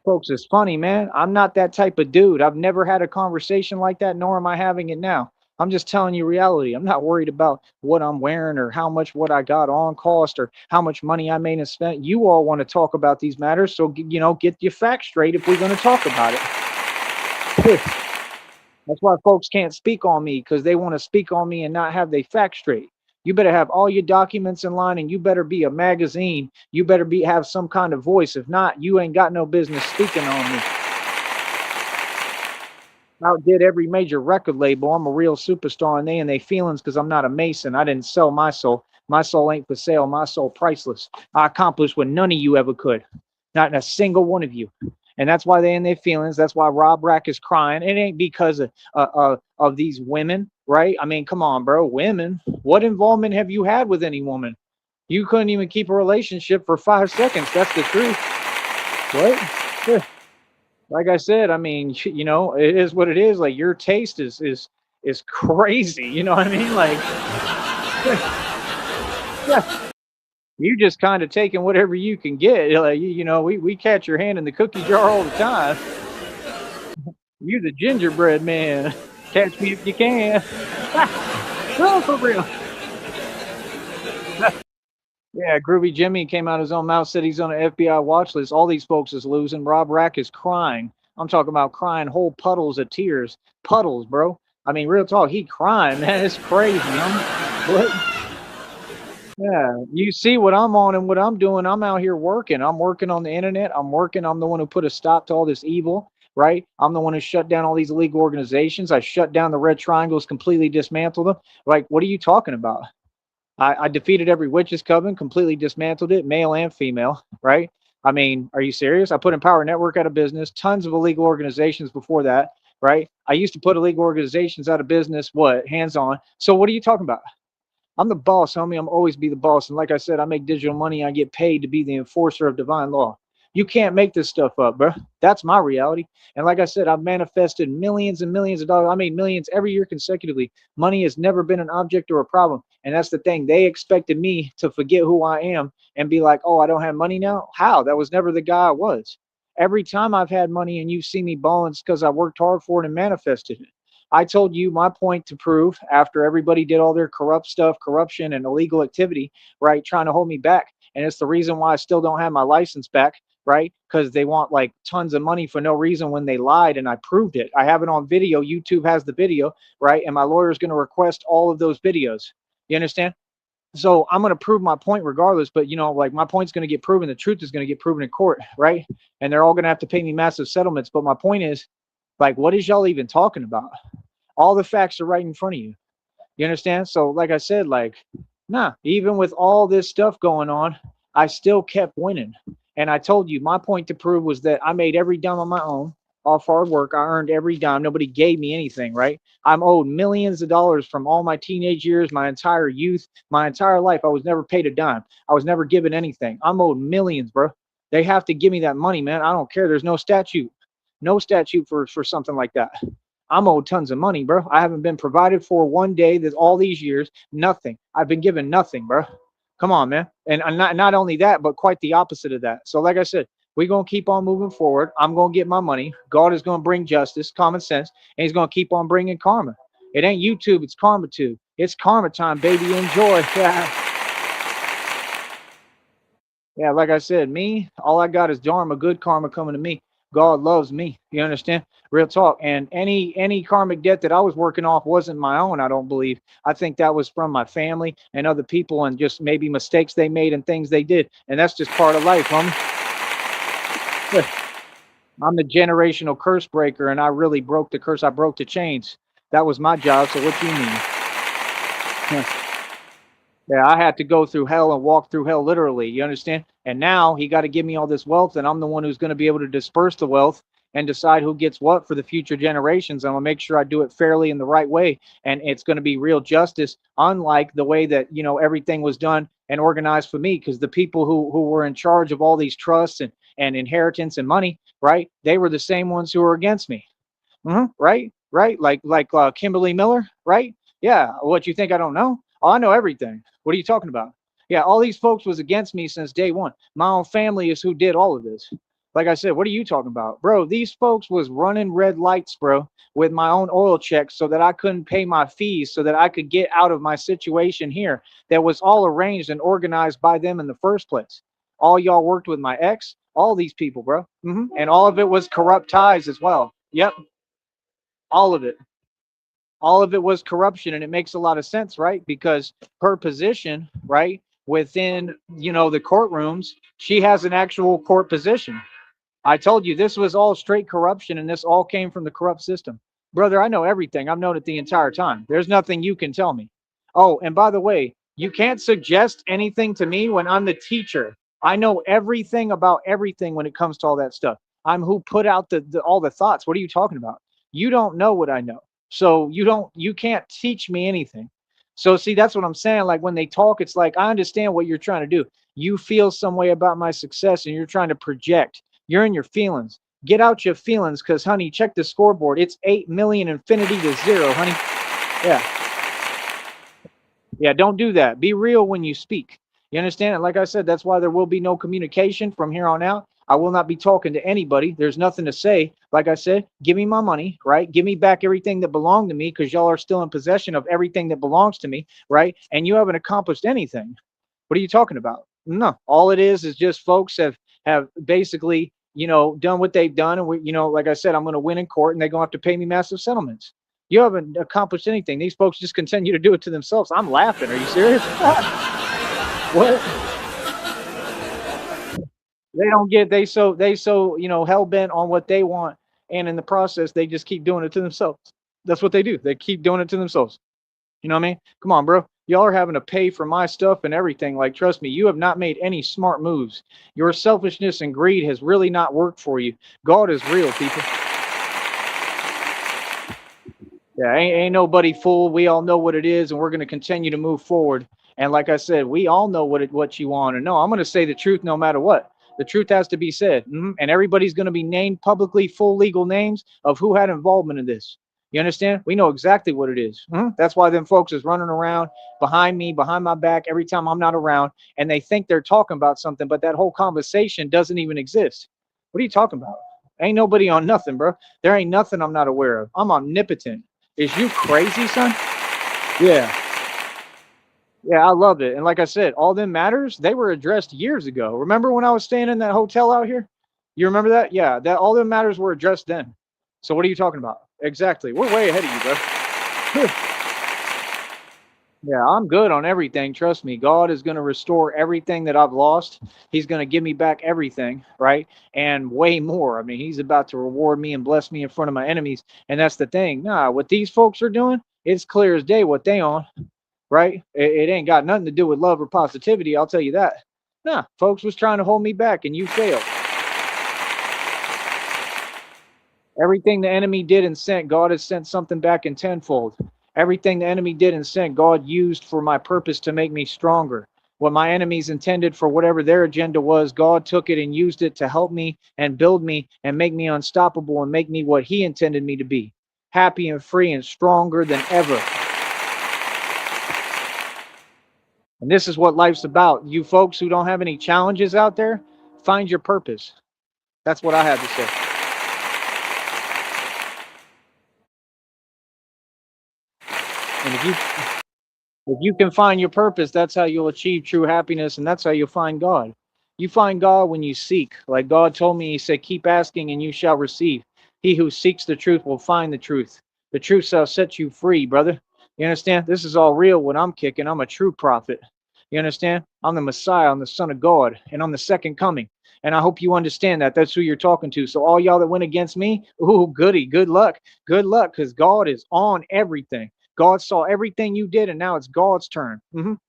Folks, it's funny, man. I'm not that type of dude. I've never had a conversation like that, nor am I having it now. I'm just telling you reality. I'm not worried about what I'm wearing or how much what I got on cost or how much money I may have spent. You all want to talk about these matters, so get your facts straight if we're going to talk about it. That's why folks can't speak on me, because they want to speak on me and not have their facts straight. You better have all your documents in line, and you better be a magazine. You better have some kind of voice. If not, you ain't got no business speaking on me. Outdid every major record label. I'm a real superstar, and they feelings, because I'm not a Mason. I didn't sell my soul. My soul ain't for sale. My soul priceless. I accomplished what none of you ever could. Not a single one of you. And that's why they in their feelings. That's why Rob Rack is crying. It ain't because of these women, right? I mean, come on, bro. Women. What involvement have you had with any woman? You couldn't even keep a relationship for 5 seconds. That's the truth. What? like I said, I mean, you know, it is what it is. Like your taste is crazy. You know what I mean? Like, yeah, you just kind of taking whatever you can get. Like, you know, we catch your hand in the cookie jar all the time. You the gingerbread man. Catch me if you can. No, for real. Yeah, Groovy Jimmy came out his own mouth, said he's on an FBI watch list. All these folks is losing. Rob Rack is crying. I'm talking about crying whole puddles of tears. Puddles, bro. I mean, real talk, he crying, man. It's crazy. What? Yeah, you see what I'm on and what I'm doing. I'm out here working. I'm working on the internet. I'm working. I'm the one who put a stop to all this evil, right? I'm the one who shut down all these illegal organizations. I shut down the Red Triangles, completely dismantled them. Like, what are you talking about? I defeated every witch's coven, completely dismantled it, male and female, right? I mean, are you serious? I put Empower Network out of business, tons of illegal organizations before that, right? I used to put illegal organizations out of business, what, hands on. So what are you talking about? I'm the boss, homie. I'm always be the boss. And like I said, I make digital money. I get paid to be the enforcer of divine law. You can't make this stuff up, bro. That's my reality. And like I said, I've manifested millions and millions of dollars. I made millions every year consecutively. Money has never been an object or a problem. And that's the thing. They expected me to forget who I am and be like, oh, I don't have money now. How? That was never the guy I was. Every time I've had money and you see me balling, it's because I worked hard for it and manifested it. I told you my point to prove after everybody did all their corrupt stuff, corruption and illegal activity, right? Trying to hold me back. And it's the reason why I still don't have my license back, right? Because they want like tons of money for no reason when they lied and I proved it. I have it on video. YouTube has the video, right? And my lawyer is going to request all of those videos. You understand? So I'm going to prove my point regardless, but you know, like my point's going to get proven. The truth is going to get proven in court, right? And they're all going to have to pay me massive settlements. But my point is, like, what is y'all even talking about? All the facts are right in front of you. You understand? So, like I said, like, nah, even with all this stuff going on, I still kept winning. And I told you my point to prove was that I made every dime on my own, off hard work. I earned every dime. Nobody gave me anything, right? I'm owed millions of dollars from all my teenage years, my entire youth, my entire life. I was never paid a dime. I was never given anything. I'm owed millions, bro. They have to give me that money, man. I don't care. There's no statute. No statute for something like that. I'm owed tons of money, bro. I haven't been provided for one day that all these years. Nothing. I've been given nothing, bro. Come on, man. And not only that, but quite the opposite of that. So, like I said, we're going to keep on moving forward. I'm going to get my money. God is going to bring justice, common sense, and he's going to keep on bringing karma. It ain't YouTube, it's karma tube. It's karma time, baby. Enjoy. Yeah. Yeah, like I said, me, all I got is dharma, good karma coming to me. God loves me. You understand? Real talk. And any karmic debt that I was working off wasn't my own, I don't believe. I think that was from my family and other people and just maybe mistakes they made and things they did. And that's just part of life, homie. Yeah, I'm the generational curse breaker and I really broke the curse. I broke the chains. That was my job. So what you mean? Yeah. Yeah, I had to go through hell and walk through hell literally. You understand? And now he got to give me all this wealth, and I'm the one who's going to be able to disperse the wealth and decide who gets what for the future generations. I'm gonna make sure I do it fairly in the right way, and it's going to be real justice, unlike the way that everything was done and organized for me. Because the people who were in charge of all these trusts and inheritance and money, right? They were the same ones who were against me. Right, right. Like Kimberly Miller, right? Yeah. What you think I don't know? Oh, I know everything. What are you talking about? Yeah, all these folks was against me since day one. My own family is who did all of this. Like I said, what are you talking about, bro? These folks was running red lights, bro, with my own oil checks so that I couldn't pay my fees, so that I could get out of my situation here. That was all arranged and organized by them in the first place. All y'all worked with my ex. All these people, bro, and all of it was corrupt ties as well. Yep, all of it. All of it was corruption, and it makes a lot of sense, right? Because her position, right, within the courtrooms, she has an actual court position. I told you this was all straight corruption, and this all came from the corrupt system. Brother, I know everything. I've known it the entire time. There's nothing you can tell me. Oh, and by the way, you can't suggest anything to me when I'm the teacher. I know everything about everything when it comes to all that stuff. I'm who put out all the thoughts. What are you talking about? You don't know what I know. So you can't teach me anything. So see, that's what I'm saying. Like when they talk, it's like I understand what you're trying to do. You feel some way about my success and you're trying to project. You're in your feelings. Get out your feelings, because, honey, check the scoreboard. It's 8 million infinity to 0, honey. Yeah. Yeah, don't do that. Be real when you speak. You understand? And like I said, that's why there will be no communication from here on out. I will not be talking to anybody. There's nothing to say. Like I said, give me my money, right? Give me back everything that belonged to me, because y'all are still in possession of everything that belongs to me, right? And you haven't accomplished anything. What are you talking about? No, all it is just folks have basically, done what they've done, and like I said, I'm going to win in court, and they're going to have to pay me massive settlements. You haven't accomplished anything. These folks just continue to do it to themselves. I'm laughing. Are you serious? What? They don't get they so hell bent on what they want, and in the process they just keep doing it to themselves. That's what they do. They keep doing it to themselves. You know what I mean? Come on, bro. Y'all are having to pay for my stuff and everything. Like, trust me, you have not made any smart moves. Your selfishness and greed has really not worked for you. God is real, people. Yeah, ain't nobody fool. We all know what it is, and we're going to continue to move forward. And like I said, we all know what you want to know. I'm going to say the truth no matter what. The truth has to be said. And everybody's going to be named publicly, full legal names of who had involvement in this. You understand? We know exactly what it is. That's why them folks is running around behind me, behind my back every time I'm not around, and they think they're talking about something, but that whole conversation doesn't even exist. What are you talking about? Ain't nobody on nothing, bro. There ain't nothing I'm not aware of. I'm omnipotent. Is you crazy, son? Yeah. Yeah, I loved it. And like I said, all them matters, they were addressed years ago. Remember when I was staying in that hotel out here? You remember that? Yeah, that all them matters were addressed then. So what are you talking about? Exactly. We're way ahead of you, bro. Yeah, I'm good on everything. Trust me. God is going to restore everything that I've lost. He's going to give me back everything, right? And way more. I mean, he's about to reward me and bless me in front of my enemies. And that's the thing. Nah, what these folks are doing, it's clear as day what they on, right? It ain't got nothing to do with love or positivity. I'll tell you that. Nah, folks was trying to hold me back, and you failed. Everything the enemy did and sent, God has sent something back in tenfold. Everything the enemy did and sent, God used for my purpose to make me stronger. What my enemies intended for whatever their agenda was, God took it and used it to help me and build me and make me unstoppable and make me what He intended me to be, happy and free and stronger than ever. And this is what life's about. You folks who don't have any challenges out there, find your purpose. That's what I had to say. And if you can find your purpose, that's how you'll achieve true happiness, and that's how you'll find God. You find God when you seek. Like God told me, He said, keep asking and you shall receive. He who seeks the truth will find the truth. The truth shall set you free, brother. You understand? This is all real what I'm kicking. I'm a true prophet. You understand? I'm the Messiah. I'm the Son of God, and I'm the second coming. And I hope you understand that. That's who you're talking to. So all y'all that went against me, ooh, goody, good luck. Good luck, because God is on everything. God saw everything you did, and now it's God's turn.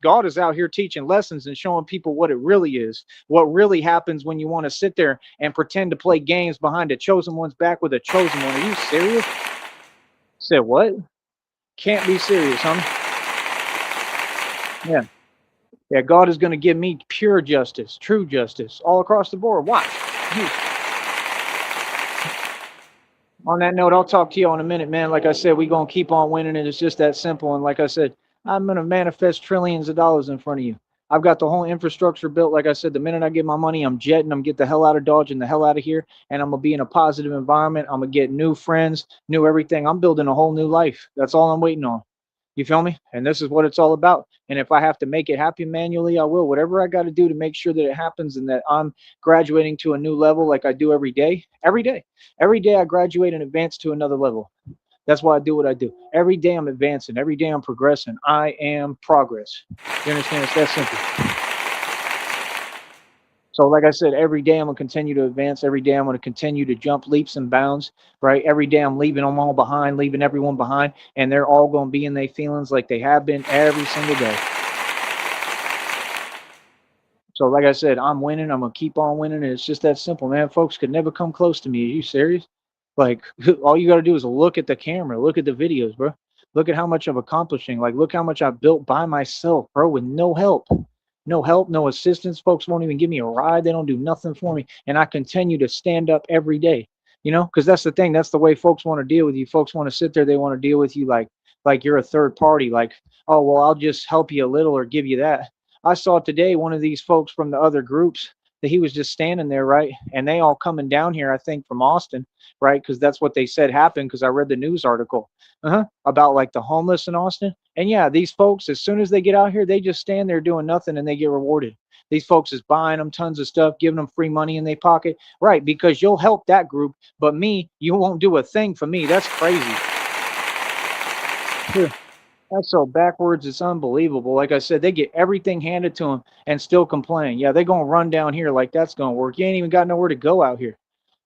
God is out here teaching lessons and showing people what it really is, what really happens when you want to sit there and pretend to play games behind a chosen one's back with a chosen one. Are you serious? Said what? Can't be serious, huh? Yeah. Yeah, God is going to give me pure justice, true justice, all across the board. Watch. On that note, I'll talk to you in a minute, man. Like I said, we're going to keep on winning, and it's just that simple. And like I said, I'm going to manifest trillions of dollars in front of you. I've got the whole infrastructure built. Like I said, the minute I get my money, I'm jetting. I'm get the hell out of Dodge and the hell out of here. And I'm going to be in a positive environment. I'm going to get new friends, new everything. I'm building a whole new life. That's all I'm waiting on. You feel me? And this is what it's all about. And if I have to make it happen manually, I will. Whatever I got to do to make sure that it happens and that I'm graduating to a new level like I do every day. Every day. Every day I graduate and advance to another level. That's why I do what I do. Every day I'm advancing. Every day I'm progressing. I am progress. You understand? It's that simple. So like I said, every day I'm going to continue to advance. Every day I'm going to continue to jump leaps and bounds, right? Every day I'm leaving them all behind, leaving everyone behind, and they're all going to be in their feelings like they have been every single day. So like I said, I'm winning. I'm going to keep on winning. And it's just that simple, man. Folks could never come close to me. Are you serious? Like, all you got to do is look at the camera, look at the videos, bro. Look at how much I'm accomplishing. Like, look how much I've built by myself, bro, with no help. No help, no assistance. Folks won't even give me a ride. They don't do nothing for me. And I continue to stand up every day. you know, because that's the thing. That's the way folks want to deal with you. Folks want to sit there. They want to deal with you like you're a third party. Like, oh well, I'll just help you a little or give you that. I saw today one of these folks from the other groups that he was just standing there, right? And they all coming down here, I think, from Austin, right? Because that's what they said happened. Because I read the news article, about like the homeless in Austin. And yeah, these folks, as soon as they get out here, they just stand there doing nothing and they get rewarded. These folks is buying them tons of stuff, giving them free money in their pocket, right? Because you'll help that group, but me, you won't do a thing for me. That's crazy. Yeah, that's so backwards. It's unbelievable. Like I said, they get everything handed to them and still complain. Yeah, they're gonna run down here like that's gonna work. You ain't even got nowhere to go out here.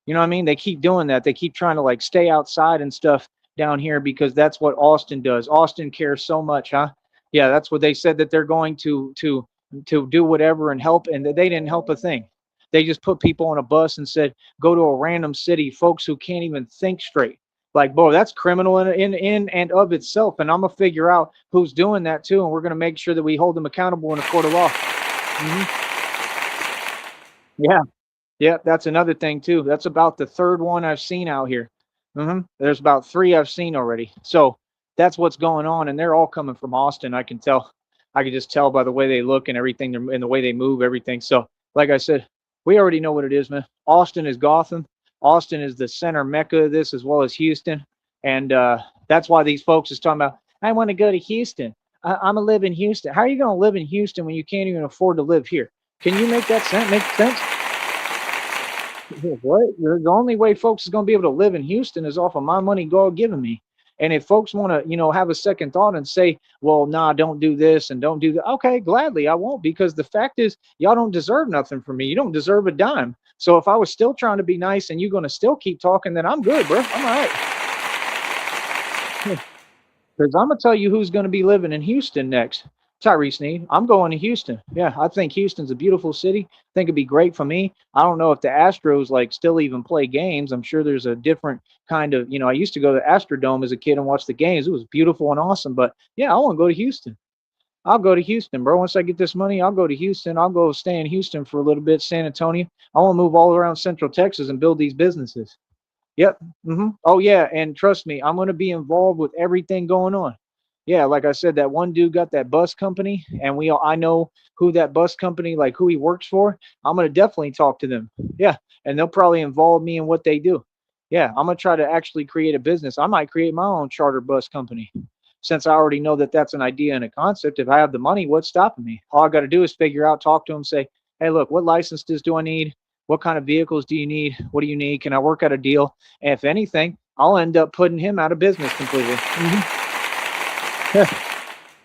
You know what I mean? They keep doing that. They keep trying to like stay outside and stuff down here because that's what Austin does. Austin cares so much, huh? Yeah, that's what they said that they're going to do whatever and help, and they didn't help a thing. They just put people on a bus and said go to a random city, folks who can't even think straight. Like, boy, that's criminal in and of itself. And I'm gonna figure out who's doing that too, and we're gonna make sure that we hold them accountable in a court of law. Hmm. Yeah. Yeah, that's another thing too. That's about the third one I've seen out here. There's about three I've seen already. So that's what's going on, and they're all coming from Austin. I can tell. I can just tell by the way they look and everything, and the way they move, everything. So, like I said, we already know what it is, man. Austin is Gotham. Austin is the center mecca of this, as well as Houston, and that's why these folks is talking about. I want to go to Houston. I'm gonna live in Houston. How are you gonna live in Houston when you can't even afford to live here? Can you make that sense? Make sense? What? The only way folks is going to be able to live in Houston is off of my money God giving me. And if folks want to, have a second thought and say, well, nah, don't do this and don't do that. Okay, gladly, I won't, because the fact is, y'all don't deserve nothing from me. You don't deserve a dime. So if I was still trying to be nice and you're going to still keep talking, then I'm good, bro. I'm all right. Because I'm gonna tell you who's gonna be living in Houston next. Tyrese Sneed. I'm going to Houston. Yeah, I think Houston's a beautiful city. I think it'd be great for me. I don't know if the Astros like still even play games. I'm sure there's a different kind of, I used to go to the Astrodome as a kid and watch the games. It was beautiful and awesome. But yeah, I want to go to Houston. I'll go to Houston, bro. Once I get this money, I'll go to Houston. I'll go stay in Houston for a little bit, San Antonio. I want to move all around Central Texas and build these businesses. Yep. Oh yeah, and trust me, I'm going to be involved with everything going on. Yeah, like I said, that one dude got that bus company, and I know who that bus company, like who he works for. I'm going to definitely talk to them. Yeah, and they'll probably involve me in what they do. Yeah, I'm going to try to actually create a business. I might create my own charter bus company, since I already know that that's an idea and a concept. If I have the money, what's stopping me? All I got to do is figure out, talk to them, say, hey, look, what licenses do I need? What kind of vehicles do you need? What do you need? Can I work out a deal? And if anything, I'll end up putting him out of business completely.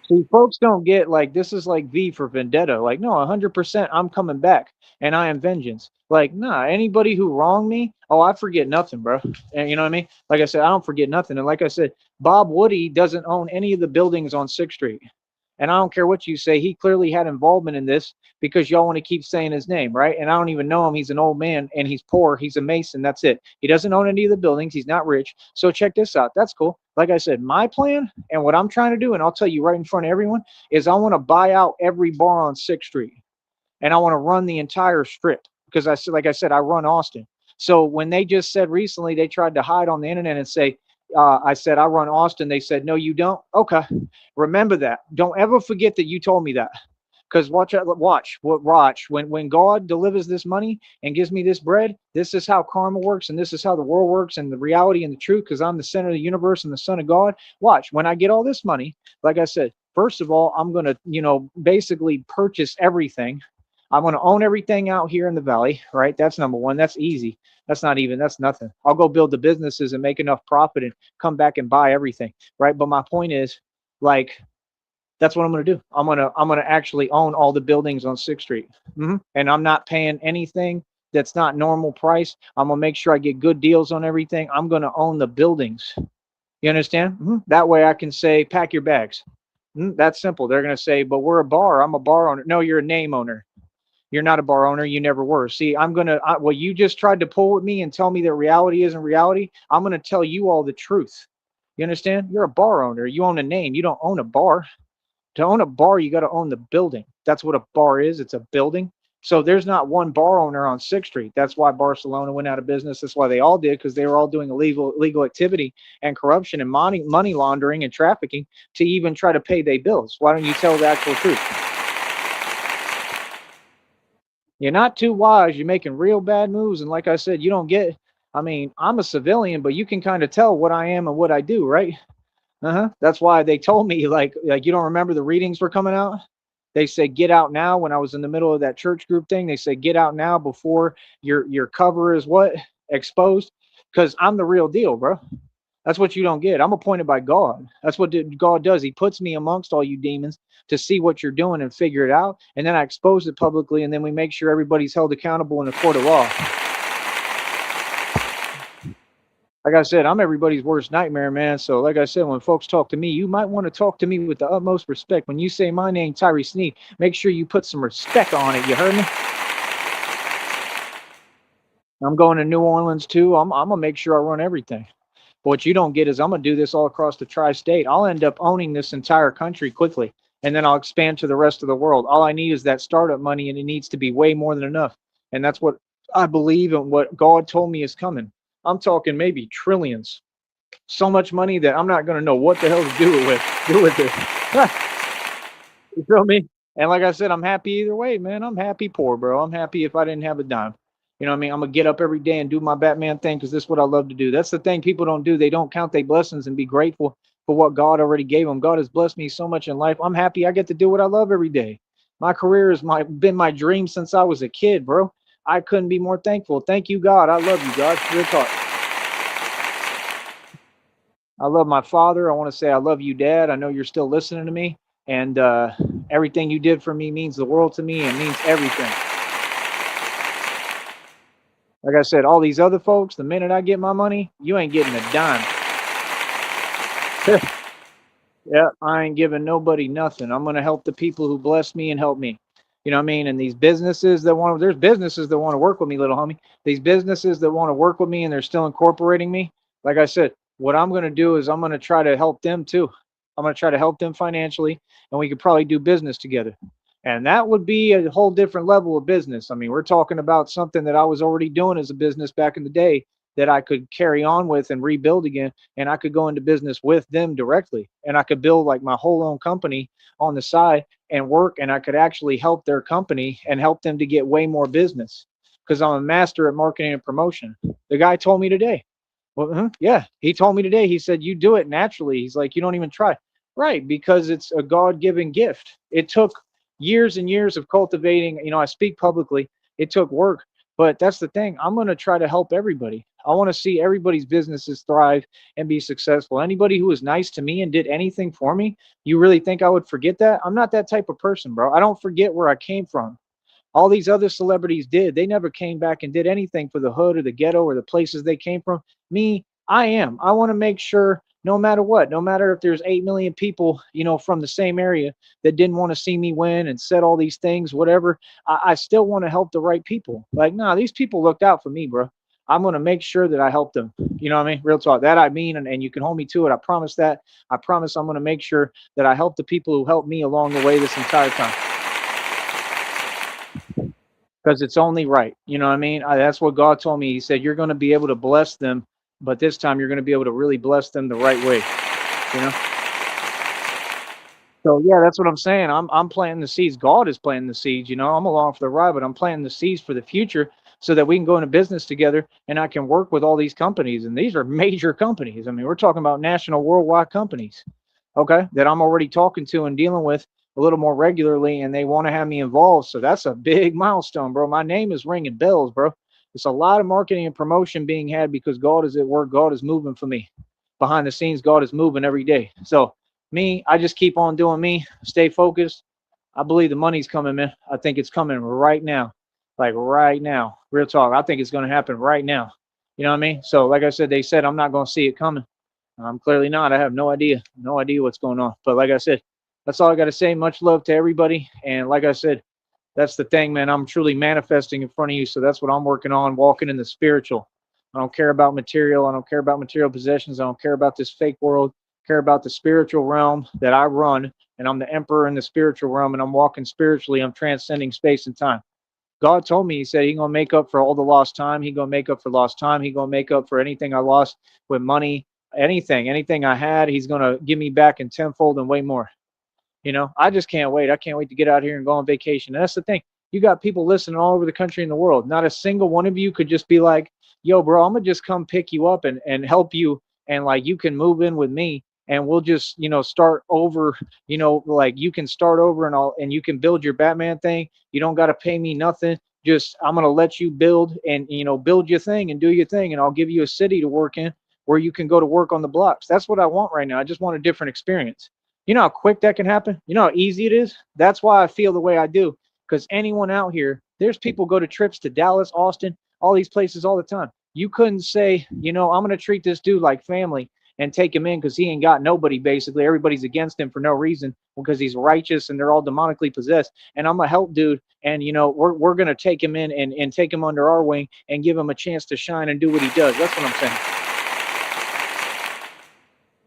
See, folks don't get like this is like V for Vendetta. Like, no, 100%, I'm coming back and I am vengeance. Like, nah, anybody who wronged me, oh, I forget nothing, bro. And you know what I mean? Like I said, I don't forget nothing. And like I said, Bob Woody doesn't own any of the buildings on 6th Street. And I don't care what you say, he clearly had involvement in this because y'all want to keep saying his name, right? And I don't even know him. He's an old man and he's poor. He's a Mason. That's it. He doesn't own any of the buildings. He's not rich. So check this out. That's cool. Like I said, my plan and what I'm trying to do, and I'll tell you right in front of everyone, is I want to buy out every bar on 6th Street and I want to run the entire strip because like I said, I run Austin. So when they just said recently they tried to hide on the internet and say, I said I run Austin, they said no, you don't. Okay, remember that. Don't ever forget that you told me that. Because watch when God delivers this money and gives me this bread, this is how karma works, and this is how the world works, and the reality and the truth. Because I'm the center of the universe and the Son of God. Watch when I get all this money. Like I said, first of all, I'm gonna basically purchase everything. I'm going to own everything out here in the valley, right? That's number one. That's easy. That's nothing. I'll go build the businesses and make enough profit and come back and buy everything, right? But my point is, like, that's what I'm going to do. I'm gonna actually own all the buildings on 6th Street, and I'm not paying anything that's not normal price. I'm gonna make sure I get good deals on everything. I'm going to own the buildings. You understand? That way I can say, pack your bags. That's simple. They're going to say, but we're a bar. I'm a bar owner. No, you're a name owner. You're not a bar owner. You never were. See, well, you just tried to pull with me and tell me that reality isn't reality. I'm going to tell you all the truth. You understand? You're a bar owner. You own a name. You don't own a bar. To own a bar, you got to own the building. That's what a bar is. It's a building. So there's not one bar owner on 6th Street. That's why Barcelona went out of business. That's why they all did, because they were all doing illegal activity and corruption and money laundering and trafficking to even try to pay their bills. Why don't you tell the actual truth? You're not too wise. You're making real bad moves. And like I said, you don't get, I mean, I'm a civilian, but you can kind of tell what I am and what I do, right? Uh-huh. That's why they told me, like you don't remember the readings were coming out? They said get out now when I was in the middle of that church group thing. They said get out now before your cover is what? Exposed. Because I'm the real deal, bro. That's what you don't get. I'm appointed by God. That's what God does. He puts me amongst all you demons to see what you're doing and figure it out. And then I expose it publicly, and then we make sure everybody's held accountable in the court of law. Like I said, I'm everybody's worst nightmare, man. So, like I said, when folks talk to me, you might want to talk to me with the utmost respect. When you say my name, Tyree Sneed, make sure you put some respect on it. You heard me? I'm going to New Orleans too. I'm gonna make sure I run everything. But what you don't get is I'm gonna do this all across the tri-state. I'll end up owning this entire country quickly, and then I'll expand to the rest of the world. All I need is that startup money, and it needs to be way more than enough. And that's what I believe and what God told me is coming. I'm talking maybe trillions. So much money that I'm not gonna know what the hell to do it with. Do with it. You feel me? And like I said, I'm happy either way, man. I'm happy poor, bro. I'm happy if I didn't have a dime. You know what I mean? I'm gonna get up every day and do my Batman thing because this is what I love to do. That's the thing people don't do. They don't count their blessings and be grateful for what God already gave them. God has blessed me so much in life. I'm happy I get to do what I love every day. My career has been my dream since I was a kid, bro. I couldn't be more thankful. Thank you, God. I love you, God. Real talk. I love my father. I want to say I love you, Dad. I know you're still listening to me, and everything you did for me means the world to me and means everything. Like I said, all these other folks, the minute I get my money, you ain't getting a dime. Yeah, I ain't giving nobody nothing. I'm gonna help the people who bless me and help me. You know what I mean? And these businesses that want to, there's businesses that want to work with me, little homie. These businesses that want to work with me and they're still incorporating me. Like I said, what I'm gonna do is I'm gonna try to help them too. I'm gonna try to help them financially, and we could probably do business together. And that would be a whole different level of business. I mean, we're talking about something that I was already doing as a business back in the day that I could carry on with and rebuild again, and I could go into business with them directly, and I could build like my whole own company on the side and work, and I could actually help their company and help them to get way more business because I'm a master at marketing and promotion. The guy told me today. Well, yeah, he told me today. He said you do it naturally. He's like, you don't even try. Right, because it's a God-given gift. It took years and years of cultivating. I speak publicly. It took work, but that's the thing. I'm going to try to help everybody. I want to see everybody's businesses thrive and be successful. Anybody who was nice to me and did anything for me, you really think I would forget that? I'm not that type of person, bro. I don't forget where I came from. All these other celebrities did. They never came back and did anything for the hood or the ghetto or the places they came from. Me, I am. I want to make sure no matter what, no matter if there's 8 million people, from the same area that didn't want to see me win and said all these things, whatever, I still want to help the right people. Like, nah, these people looked out for me, bro. I'm going to make sure that I help them. You know what I mean? Real talk. That I mean, and you can hold me to it. I promise that. I promise I'm going to make sure that I help the people who helped me along the way this entire time because it's only right. You know what I mean? That's what God told me. He said, you're going to be able to bless them, but this time you're going to be able to really bless them the right way. You know? So yeah, that's what I'm saying. I'm planting the seeds. God is planting the seeds. I'm along for the ride, but I'm planting the seeds for the future so that we can go into business together and I can work with all these companies. And these are major companies. I mean, we're talking about national, worldwide companies, okay, that I'm already talking to and dealing with a little more regularly, and they want to have me involved. So that's a big milestone, bro. My name is ringing bells, bro. It's a lot of marketing and promotion being had because God is at work. God is moving for me. Behind the scenes, God is moving every day. So me, I just keep on doing me, stay focused. I believe the money's coming, man. I think it's coming right now. Like right now. Real talk. I think it's going to happen right now. You know what I mean? So like I said, they said I'm not going to see it coming. I'm clearly not. I have no idea. No idea what's going on. But like I said, that's all I got to say. Much love to everybody. And like I said, that's the thing, man. I'm truly manifesting in front of you. So that's what I'm working on, walking in the spiritual. I don't care about material. I don't care about material possessions. I don't care about this fake world. I care about the spiritual realm that I run. And I'm the emperor in the spiritual realm. And I'm walking spiritually. I'm transcending space and time. God told me, he said, he gonna make up for all the lost time. He gonna make up for lost time. He gonna make up for anything I lost with money, anything I had. He's gonna give me back in tenfold and way more. I just can't wait. I can't wait to get out here and go on vacation. And that's the thing. You got people listening all over the country and the world. Not a single one of you could just be like, yo, bro, I'm gonna just come pick you up and help you, and like you can move in with me and we'll just, start over, like you can start over and you can build your Batman thing. You don't gotta pay me nothing. Just I'm gonna let you build and build your thing and do your thing, and I'll give you a city to work in where you can go to work on the blocks. That's what I want right now. I just want a different experience. You know how quick that can happen? You know how easy it is? That's why I feel the way I do. Because anyone out here, there's people go to trips to Dallas, Austin, all these places all the time. You couldn't say, I'm going to treat this dude like family and take him in because he ain't got nobody, basically. Everybody's against him for no reason because he's righteous and they're all demonically possessed. And I'm a help dude. And, we're going to take him in and take him under our wing and give him a chance to shine and do what he does. That's what I'm saying.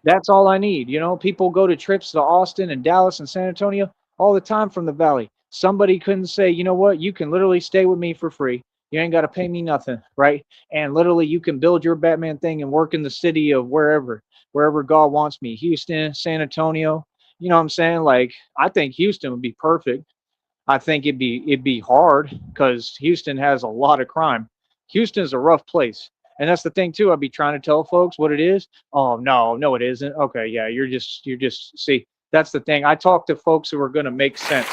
That's all I need. People go to trips to Austin and Dallas and San Antonio all the time from the Valley. Somebody couldn't say, you know what, you can literally stay with me for free. You ain't got to pay me nothing, right? And literally you can build your Batman thing and work in the city of wherever God wants me. Houston, San Antonio. You know what I'm saying? Like, I think Houston would be perfect. I think it'd be hard because Houston has a lot of crime. Houston's a rough place. And that's the thing too. I'd be trying to tell folks what it is. Oh no, no, it isn't. Okay, yeah, you're just see, that's the thing. I talk to folks who are gonna make sense.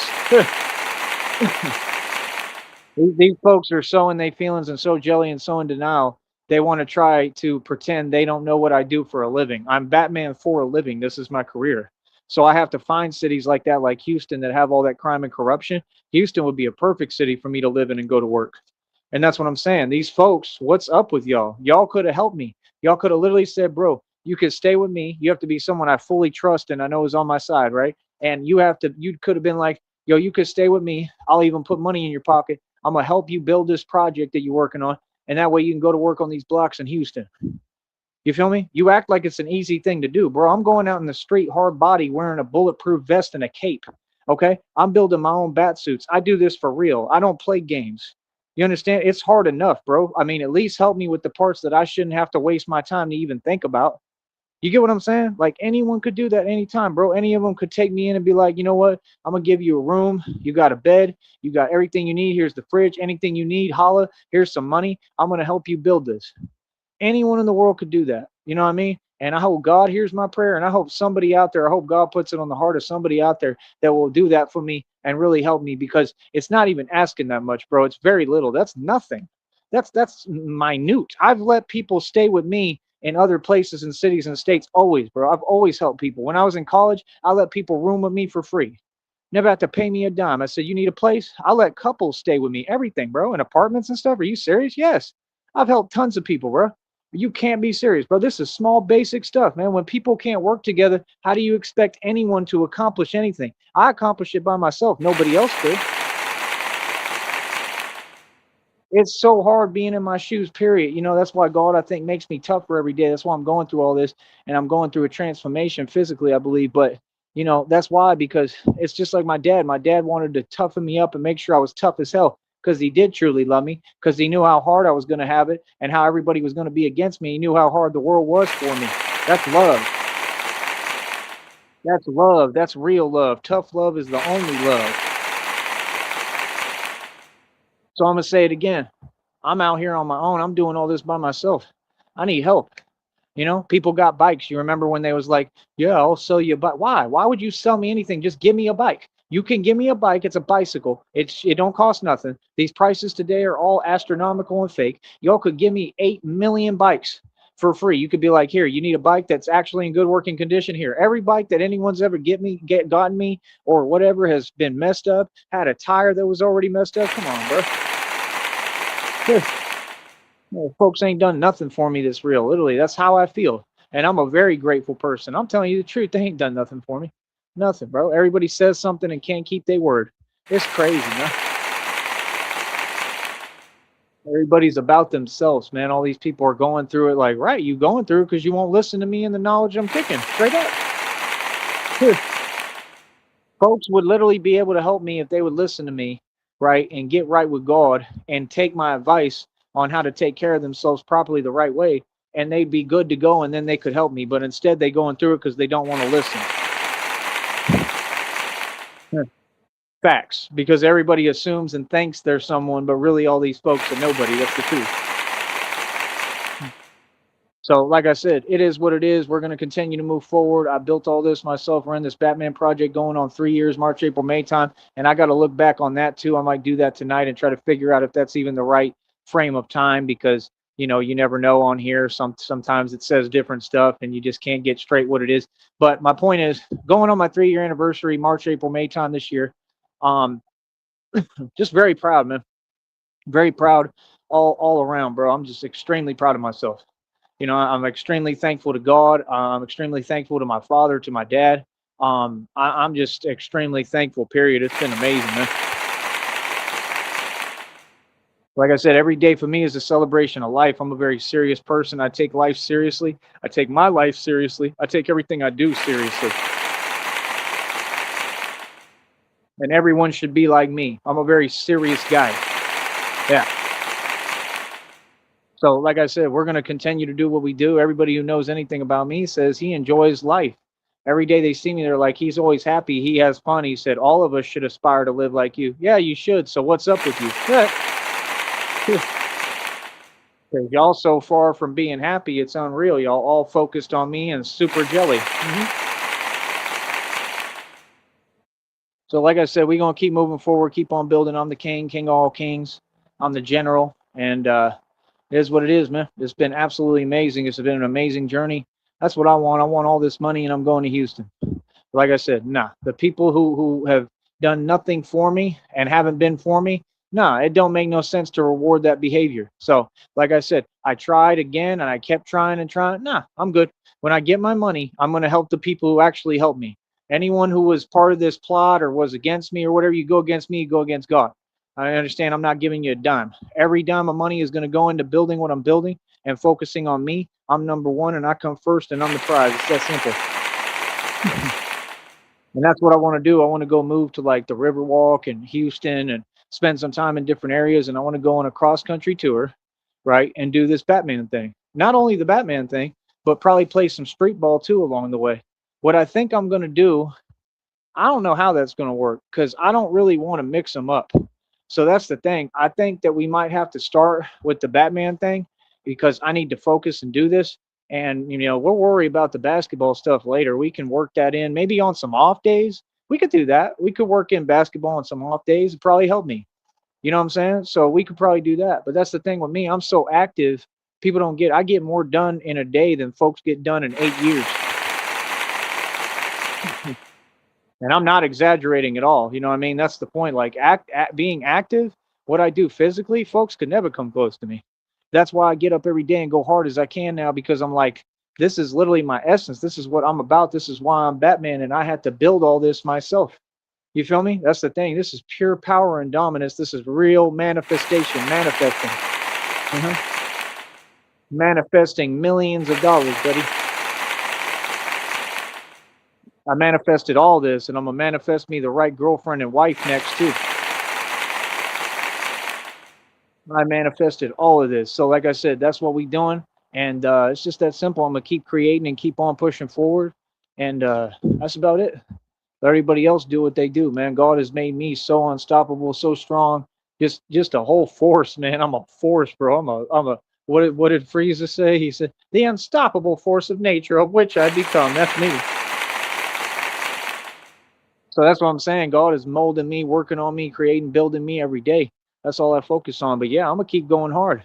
These folks are so in their feelings and so jelly and so in denial. They want to try to pretend they don't know what I do for a living. I'm Batman for a living. This is my career. So I have to find cities like that, like Houston, that have all that crime and corruption. Houston would be a perfect city for me to live in and go to work. And that's what I'm saying. These folks, what's up with y'all? Y'all could have helped me. Y'all could have literally said, bro, you could stay with me. You have to be someone I fully trust and I know is on my side, right? And you could have been like, yo, you could stay with me. I'll even put money in your pocket. I'm gonna help you build this project that you're working on, and that way you can go to work on these blocks in Houston. You feel me? You act like it's an easy thing to do, bro. I'm going out in the street, hard body, wearing a bulletproof vest and a cape. Okay, I'm building my own bat suits. I do this for real. I don't play games. You understand? It's hard enough, bro. I mean, at least help me with the parts that I shouldn't have to waste my time to even think about. You get what I'm saying? Like anyone could do that anytime, bro. Any of them could take me in and be like, you know what? I'm gonna give you a room. You got a bed. You got everything you need. Here's the fridge. Anything you need, holla. Here's some money. I'm gonna help you build this. Anyone in the world could do that. You know what I mean? And I hope God hears my prayer. And I hope somebody out there, I hope God puts it on the heart of somebody out there that will do that for me and really help me, because it's not even asking that much, bro. It's very little. That's nothing. That's minute. I've let people stay with me in other places and cities and states always, bro. I've always helped people. When I was in college, I let people room with me for free. Never had to pay me a dime. I said, you need a place? I let couples stay with me. Everything, bro. In apartments and stuff. Are you serious? Yes. I've helped tons of people, bro. You can't be serious, bro. This is small, basic stuff, man. When people can't work together, how do you expect anyone to accomplish anything? I accomplish it by myself. Nobody else could. It's so hard being in my shoes, period. That's why God, I think, makes me tougher every day. That's why I'm going through all this, and I'm going through a transformation physically, I believe. But that's why, because it's just like my dad. My dad wanted to toughen me up and make sure I was tough as hell, because he did truly love me, because he knew how hard I was going to have it and how everybody was going to be against me. He knew how hard the world was for me. That's love. That's love. That's real love. Tough love is the only love. So I'm gonna say it again. I'm out here on my own. I'm doing all this by myself. I need help. People got bikes. You remember when they was like, yeah, I'll sell you a bike. Why? Why would you sell me anything? Just give me a bike. You can give me a bike. It's a bicycle. It don't cost nothing. These prices today are all astronomical and fake. Y'all could give me 8 million bikes for free. You could be like, here, you need a bike that's actually in good working condition. Here, every bike that anyone's ever gotten me or whatever has been messed up, had a tire that was already messed up. Come on, bro. Well, folks ain't done nothing for me that's real. Literally, that's how I feel. And I'm a very grateful person. I'm telling you the truth. They ain't done nothing for me. Nothing, bro. Everybody says something and can't keep their word. It's crazy, man. Everybody's about themselves, man. All these people are going through it like, right, you going through it because you won't listen to me and the knowledge I'm kicking. Straight up. Folks would literally be able to help me if they would listen to me right, and get right with God and take my advice on how to take care of themselves properly the right way, and they'd be good to go, and then they could help me. But instead, they going through it because they don't want to listen. Yeah. Facts, because everybody assumes and thinks they're someone, but really all these folks are nobody. That's the truth. So, like I said, it is what it is. We're going to continue to move forward. I built all this myself. We're in this Batman project going on 3 years, March, April, May time. And I got to look back on that too. I might do that tonight and try to figure out if that's even the right frame of time, because, you never know on here. Sometimes it says different stuff and you just can't get straight what it is. But my point is, going on my 3-year anniversary, March, April, May time this year. Um, just very proud, man. Very proud all around, bro. I'm just extremely proud of myself. I'm extremely thankful to God. I'm extremely thankful to my father, to my dad. I'm just extremely thankful, period. It's been amazing, man. Like I said, every day for me is a celebration of life. I'm a very serious person. I take life seriously. I take my life seriously. I take everything I do seriously. And everyone should be like me. I'm a very serious guy. Yeah. So, like I said, we're going to continue to do what we do. Everybody who knows anything about me says he enjoys life. Every day they see me, they're like, he's always happy. He has fun. He said, all of us should aspire to live like you. Yeah, you should. So, what's up with you? Y'all so far from being happy, it's unreal. Y'all all focused on me and super jelly. So, like I said, we're going to keep moving forward, keep on building. I'm the king of all kings. I'm the general. And it is what it is, man. It's been absolutely amazing. It's been an amazing journey. That's what I want. I want all this money, and I'm going to Houston. Like I said, nah. The people who have done nothing for me and haven't been for me, nah, it don't make no sense to reward that behavior. So, like I said, I tried again, and I kept trying and trying. Nah, I'm good. When I get my money, I'm going to help the people who actually help me. Anyone who was part of this plot or was against me or whatever, you go against me, you go against God. I understand I'm not giving you a dime. Every dime of money is going to go into building what I'm building and focusing on me. I'm number one and I come first and I'm the prize. It's that simple. And that's what I want to do. I want to go move to like the Riverwalk in Houston and spend some time in different areas. And I want to go on a cross country tour, right? And do this Batman thing. Not only the Batman thing, but probably play some street ball too along the way. What I think I'm going to do, I don't know how that's going to work because I don't really want to mix them up. So that's the thing. I think that we might have to start with the Batman thing because I need to focus and do this. And, we'll worry about the basketball stuff later. We can work that in maybe on some off days. We could do that. We could work in basketball on some off days. It'd probably help me. You know what I'm saying? So we could probably do that. But that's the thing with me. I'm so active. People don't get, I get more done in a day than folks get done in 8 years. And I'm not exaggerating at all. You know what I mean? That's the point. Like being active, what I do physically, folks could never come close to me. That's why I get up every day and go hard as I can now because I'm like, this is literally my essence. This is what I'm about. This is why I'm Batman. And I had to build all this myself. You feel me? That's the thing. This is pure power and dominance. This is real manifestation, manifesting. Manifesting millions of dollars, buddy. I manifested all this, and I'm gonna manifest me the right girlfriend and wife next too. I manifested all of this. So, like I said, that's what we doing, and it's just that simple. I'm gonna keep creating and keep on pushing forward, and that's about it. Let everybody else do what they do, man. God has made me so unstoppable, so strong, just a whole force, man. I'm a force, bro. I'm a what did Frieza say? He said, "The unstoppable force of nature, of which I become." That's me. So that's what I'm saying. God is molding me, working on me, creating, building me every day. That's all I focus on. But yeah, I'm gonna keep going hard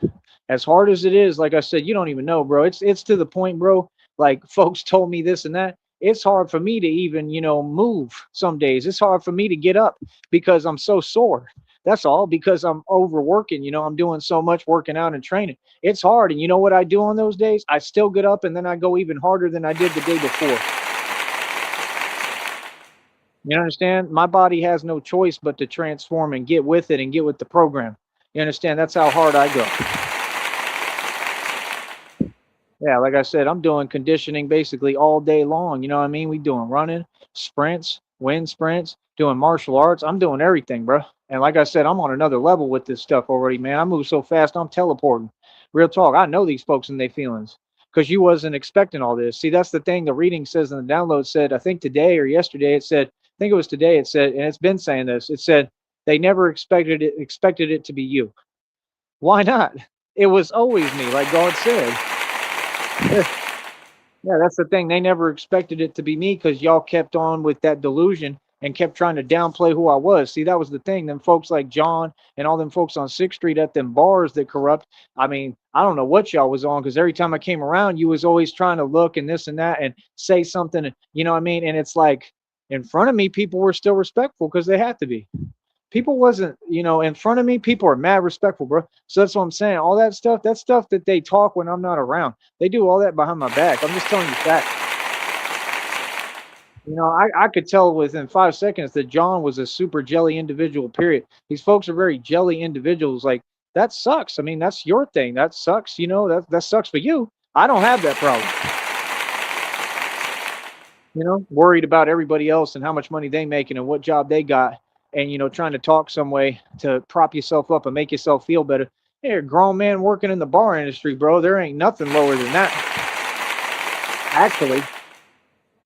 as it is. Like I said, you don't even know, bro. It's to the point, bro. Like folks told me this and that. It's hard for me to even, move some days. It's hard for me to get up because I'm so sore. That's all because I'm overworking. I'm doing so much working out and training. It's hard. And you know what I do on those days? I still get up and then I go even harder than I did the day before. You understand? My body has no choice but to transform and get with it and get with the program. You understand? That's how hard I go. Yeah, like I said, I'm doing conditioning basically all day long. You know what I mean? We doing running, sprints, wind sprints, doing martial arts. I'm doing everything, bro. And like I said, I'm on another level with this stuff already, man. I move so fast, I'm teleporting. Real talk. I know these folks and their feelings because you wasn't expecting all this. See, that's the thing. The reading says in the download said, I think today or yesterday, it said, I think it was today. It said, and it's been saying this. It said they never expected it to be you. Why not? It was always me, like God said. Yeah, that's the thing. They never expected it to be me because y'all kept on with that delusion and kept trying to downplay who I was. See, that was the thing. Them folks like John and all them folks on 6th Street at them bars that corrupt. I mean, I don't know what y'all was on because every time I came around, you was always trying to look and this and that and say something. You know what I mean? And it's like in front of me, people were still respectful because they had to be. People wasn't, in front of me, people are mad respectful, bro. So that's what I'm saying. All that stuff that they talk when I'm not around, they do all that behind my back. I'm just telling you facts. I could tell within 5 seconds that John was a super jelly individual, period. These folks are very jelly individuals. Like, that sucks. I mean, that's your thing. That sucks. That sucks for you. I don't have that problem. Worried about everybody else and how much money they making and what job they got, and trying to talk some way to prop yourself up and make yourself feel better. Hey, a grown man working in the bar industry, bro. There ain't nothing lower than that. Actually,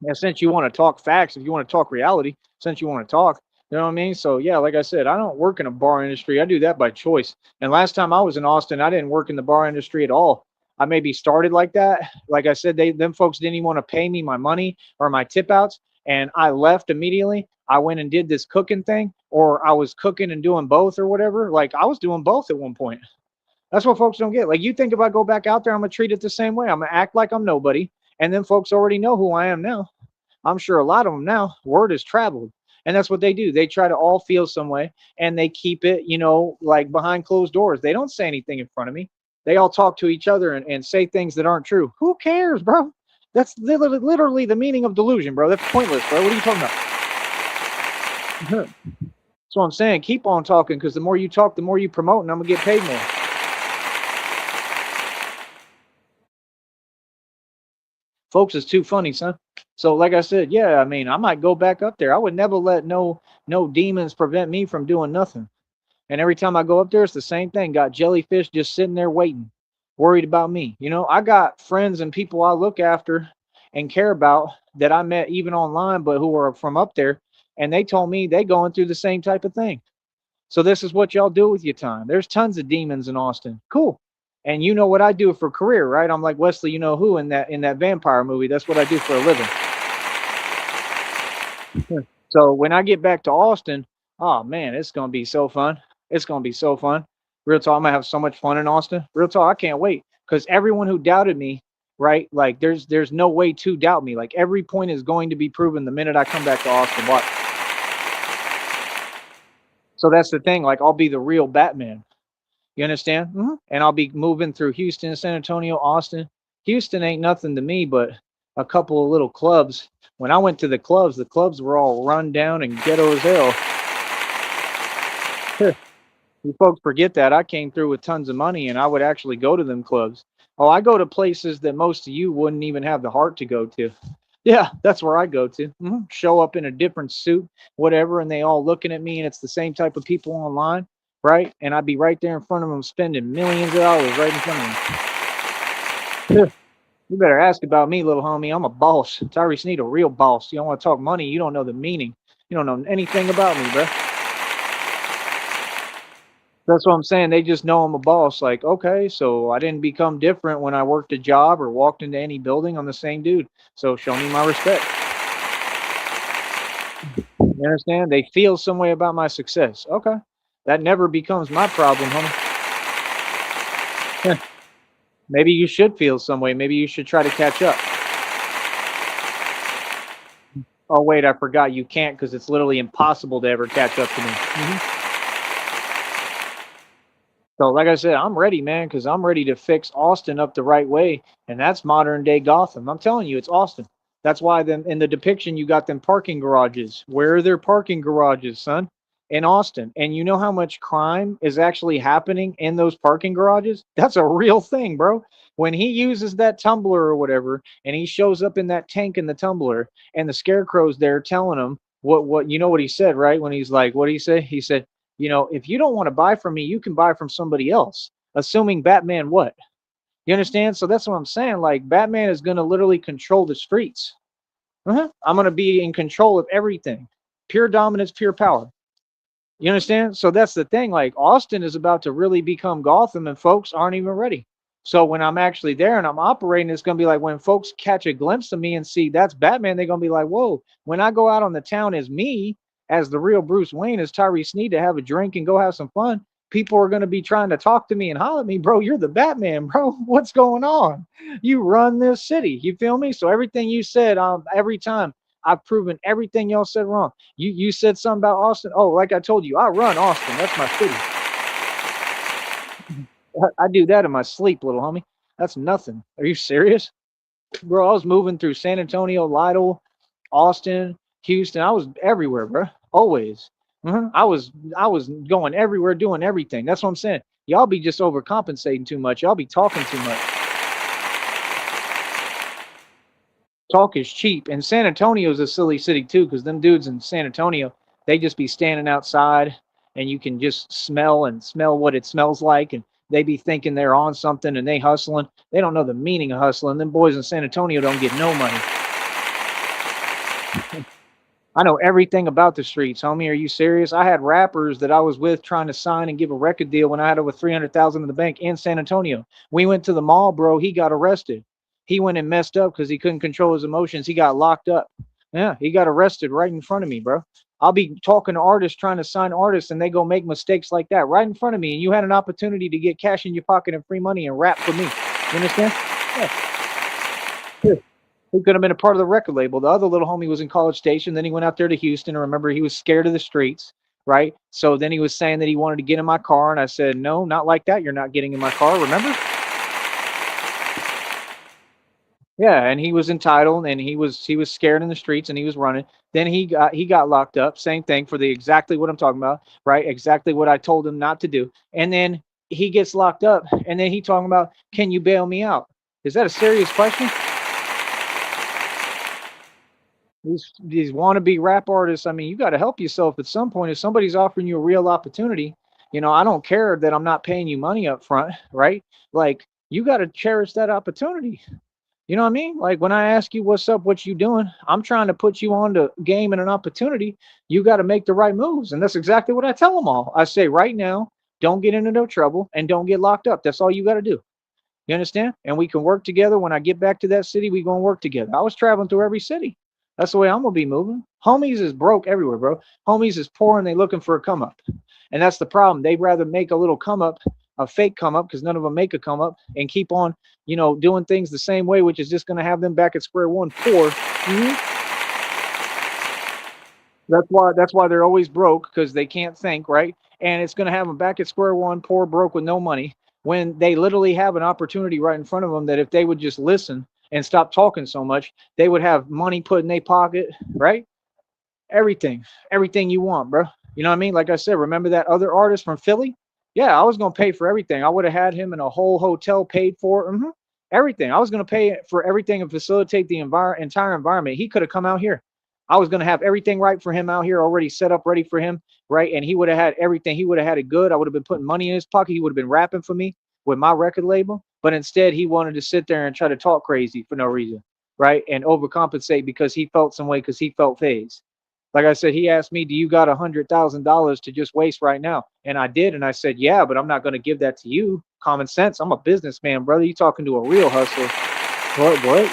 yeah, since you want to talk facts, if you want to talk reality, since you want to talk, you know what I mean? So yeah, like I said, I don't work in a bar industry. I do that by choice. And last time I was in Austin, I didn't work in the bar industry at all. I maybe started like that. Like I said, them folks didn't even want to pay me my money or my tip outs, and I left immediately. I went and did this cooking thing, or I was cooking and doing both or whatever. Like I was doing both at one point. That's what folks don't get. Like, you think if I go back out there, I'm gonna treat it the same way. I'm gonna act like I'm nobody, and then folks already know who I am now. I'm sure a lot of them now, word has traveled. And that's what they do. They try to all feel some way and they keep it, like behind closed doors. They don't say anything in front of me. They all talk to each other and say things that aren't true. Who cares, bro? That's literally the meaning of delusion, bro. That's pointless, bro. What are you talking about? That's what I'm saying. Keep on talking because the more you talk, the more you promote, and I'm going to get paid more. Folks is too funny, son. So like I said, yeah, I mean, I might go back up there. I would never let no demons prevent me from doing nothing. And every time I go up there, it's the same thing. Got jellyfish just sitting there waiting, worried about me. I got friends and people I look after and care about that I met even online, but who are from up there. And they told me they going through the same type of thing. So this is what y'all do with your time. There's tons of demons in Austin. Cool. And you know what I do for career, right? I'm like Wesley, you know who in that vampire movie. That's what I do for a living. So when I get back to Austin, oh man, it's gonna be so fun. It's gonna be so fun. Real talk, I'm gonna have so much fun in Austin. Real talk, I can't wait. Because everyone who doubted me, right? Like there's no way to doubt me. Like every point is going to be proven the minute I come back to Austin. Watch. So that's the thing. Like I'll be the real Batman. You understand? Mm-hmm. And I'll be moving through Houston, San Antonio, Austin. Houston ain't nothing to me but a couple of little clubs. When I went to the clubs were all run down and ghetto as hell. You folks forget that. I came through with tons of money and I would actually go to them clubs. Oh, I go to places that most of you wouldn't even have the heart to go to. Yeah, that's where I go to. Mm-hmm. Show up in a different suit, whatever, and they all looking at me, and it's the same type of people online, right? And I'd be right there in front of them spending millions of dollars right in front of them. You better ask about me, little homie. I'm a boss. Tyree Sneed, a real boss. You don't want to talk money. You don't know the meaning. You don't know anything about me, bro. That's what I'm saying. They just know I'm a boss. Like, okay, so I didn't become different when I worked a job or walked into any building. I'm the same dude. So show me my respect. You understand? They feel some way about my success. Okay. That never becomes my problem, homie. Maybe you should feel some way. Maybe you should try to catch up. Oh, wait, I forgot. You can't because it's literally impossible to ever catch up to me. Mm-hmm. So, like I said, I'm ready, man, because I'm ready to fix Austin up the right way, and that's modern day Gotham. I'm telling you, it's Austin. That's why then in the depiction you got them parking garages. Where are their parking garages, son? In Austin. And you know how much crime is actually happening in those parking garages? That's a real thing, bro. When he uses that tumbler or whatever, and he shows up in that tank in the tumbler, and the scarecrow's there telling him, What you know what he said, right? When he's like, what did he say? He said, if you don't want to buy from me, you can buy from somebody else. Assuming Batman what? You understand? So that's what I'm saying. Like Batman is gonna literally control the streets. I'm gonna be in control of everything. Pure dominance, pure power. You understand? So that's the thing. Like Austin is about to really become Gotham, and folks aren't even ready. So when I'm actually there and I'm operating, it's gonna be like when folks catch a glimpse of me and see that's Batman, they're gonna be like, "Whoa!" When I go out on the town as me, as the real Bruce Wayne, as Tyree Sneed, to have a drink and go have some fun, people are gonna be trying to talk to me and holler at me, "Bro, you're the Batman, bro. What's going on? You run this city." You feel me? So everything you said, every time I've proven everything y'all said wrong. You said something about Austin. Oh, like I told you, I run Austin. That's my city. I do that in my sleep, little homie. That's nothing. Are you serious? Bro, I was moving through San Antonio, Lytle, Austin, Houston. I was everywhere, bro. Always. I was going everywhere, doing everything. That's what I'm saying. Y'all be just overcompensating too much. Y'all be talking too much. Talk is cheap. And San Antonio is a silly city too, because them dudes in San Antonio, they just be standing outside and you can just smell what it smells like. And they be thinking they're on something and they hustling. They don't know the meaning of hustling. Them boys in San Antonio don't get no money. I know everything about the streets, homie. Are you serious? I had rappers that I was with trying to sign and give a record deal when I had over 300,000 in the bank in San Antonio. We went to the mall, bro. He got arrested. He went and messed up because he couldn't control his emotions. He got locked up. Yeah, he got arrested right in front of me, bro. I'll be talking to artists, trying to sign artists, and they go make mistakes like that right in front of me. And you had an opportunity to get cash in your pocket and free money and rap for me. You understand? Yeah. He could have been a part of the record label. The other little homie was in College Station. Then he went out there to Houston. And remember, he was scared of the streets, right? So then he was saying that he wanted to get in my car. And I said, no, not like that. You're not getting in my car. Remember? Yeah, and he was entitled and he was scared in the streets and he was running. Then he got locked up. Same thing for the exactly what I'm talking about, right? Exactly what I told him not to do. And then he gets locked up and then he talking about, can you bail me out? Is that a serious question? These wannabe rap artists, I mean, you got to help yourself at some point. If somebody's offering you a real opportunity, I don't care that I'm not paying you money up front, right? Like, you got to cherish that opportunity. You know what I mean? Like when I ask you what's up, what you doing, I'm trying to put you on the game and an opportunity. You got to make the right moves, and that's exactly what I tell them all. I say right now, don't get into no trouble and don't get locked up. That's all you got to do. You understand? And we can work together. When I get back to that city, we gonna work together. I was traveling through every city. That's the way I'm gonna be moving. Homies is broke everywhere, bro. Homies is poor and they looking for a come up. And that's the problem. They'd rather make a little come up, a fake come up, because none of them make a come up, and keep on, doing things the same way, which is just gonna have them back at square one poor. That's why they're always broke, because they can't think, right? And it's going to have them back at square one, poor, broke, with no money, when they literally have an opportunity right in front of them that if they would just listen and stop talking so much, they would have money put in their pocket, right? Everything you want, bro. You know what I mean? Like I said, remember that other artist from Philly? Yeah, I was going to pay for everything. I would have had him in a whole hotel paid for. Everything. I was going to pay for everything and facilitate the entire environment. He could have come out here. I was going to have everything right for him out here, already set up, ready for him, right? And he would have had everything. He would have had it good. I would have been putting money in his pocket. He would have been rapping for me with my record label. But instead, he wanted to sit there and try to talk crazy for no reason, right? And overcompensate because he felt some way, because he felt phased. Like I said, he asked me, do you got $100,000 to just waste right now? And I did. And I said, yeah, but I'm not going to give that to you. Common sense. I'm a businessman, brother. You talking to a real hustler. What?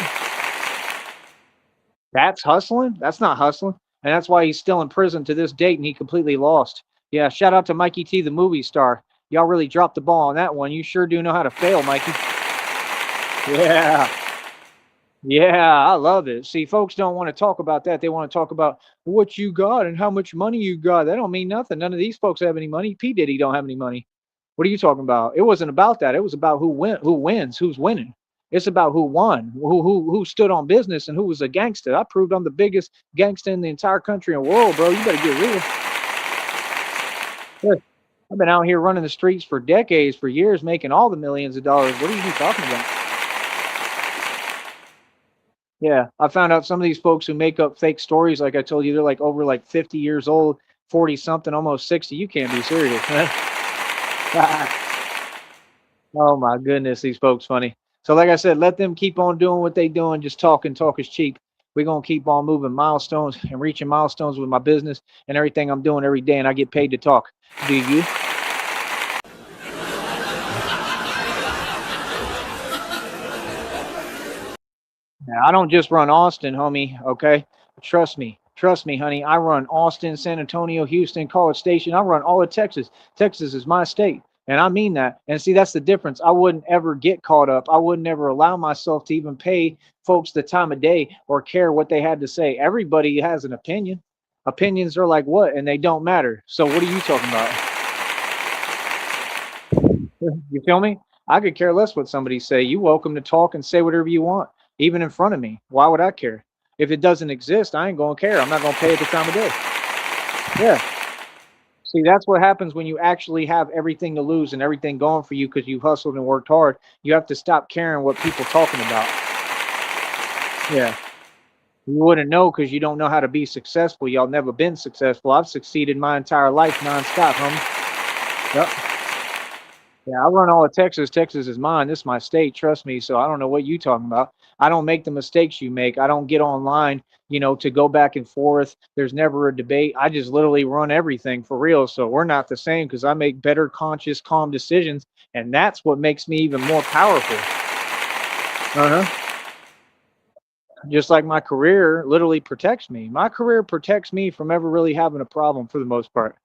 That's hustling? That's not hustling. And that's why he's still in prison to this date and he completely lost. Yeah, shout out to Mikey T, the movie star. Y'all really dropped the ball on that one. You sure do know how to fail, Mikey. Yeah. Yeah, I love it. See, folks don't want to talk about that. They want to talk about what you got and how much money you got. That don't mean nothing. None of these folks have any money. P. Diddy don't have any money. What are you talking about? It wasn't about that. It was about who wins, who's winning. It's about who won, who stood on business, and who was a gangster. I proved I'm the biggest gangster in the entire country and world, bro. You better get real. Yeah. I've been out here running the streets for decades, for years, making all the millions of dollars. What are you talking about? Yeah, I found out some of these folks who make up fake stories, like I told you, they're like over like 50 years old, 40 something, almost 60. You can't be serious, man. Oh my goodness, these folks funny. So like I said, let them keep on doing what they doing. Just talking, talk is cheap. We're gonna keep on moving milestones and reaching milestones with my business and everything I'm doing every day, and I get paid to talk. Do you? Now, I don't just run Austin, homie. Okay, trust me, honey. I run Austin, San Antonio, Houston, College Station. I run all of Texas. Texas is my state, and I mean that. And see, that's the difference. I wouldn't ever get caught up. I wouldn't ever allow myself to even pay folks the time of day or care what they had to say. Everybody has an opinion. Opinions are like what, and they don't matter. So what are you talking about? You feel me? I could care less what somebody say. You welcome to talk and say whatever you want, even in front of me. Why would I care? If it doesn't exist, I ain't gonna care. I'm not gonna pay it the time of day. Yeah. See, that's what happens when you actually have everything to lose and everything going for you because you hustled and worked hard. You have to stop caring what people talking about. Yeah. You wouldn't know because you don't know how to be successful. Y'all never been successful. I've succeeded my entire life nonstop, homie. Yep. Yeah, I run all of Texas. Texas is mine. This is my state. Trust me. So I don't know what you talking about. I don't make the mistakes you make. I don't get online, to go back and forth. There's never a debate. I just literally run everything for real. So we're not the same because I make better, conscious, calm decisions, and that's what makes me even more powerful. Uh-huh. Just like my career literally protects me. My career protects me from ever really having a problem for the most part.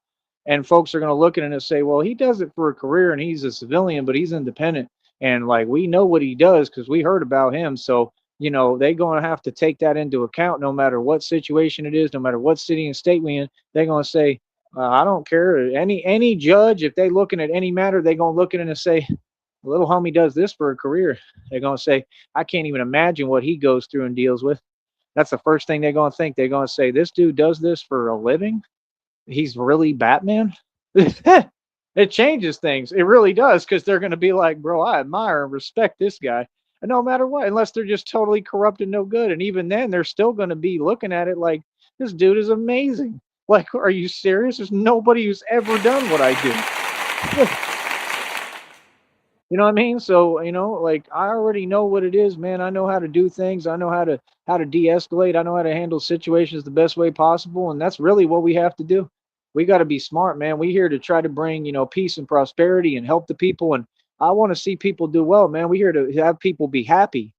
And folks are going to look at it and say, well, he does it for a career and he's a civilian, but he's independent. And like, we know what he does because we heard about him. So, they're going to have to take that into account no matter what situation it is, no matter what city and state we in. They're going to say, I don't care. Any judge, if they looking at any matter, they're going to look at it and say, little homie does this for a career. They're going to say, I can't even imagine what he goes through and deals with. That's the first thing they're going to think. They're going to say, this dude does this for a living. He's really Batman. It changes things. It really does because they're going to be like, bro, I admire and respect this guy. And no matter what, unless they're just totally corrupt and no good. And even then, they're still going to be looking at it like, this dude is amazing. Like, are you serious? There's nobody who's ever done what I do. You know what I mean? So, like I already know what it is, man. I know how to do things. I know how to de-escalate. I know how to handle situations the best way possible, and that's really what we have to do. We got to be smart, man. We here to try to bring, peace and prosperity and help the people, and I want to see people do well, man. We here to have people be happy.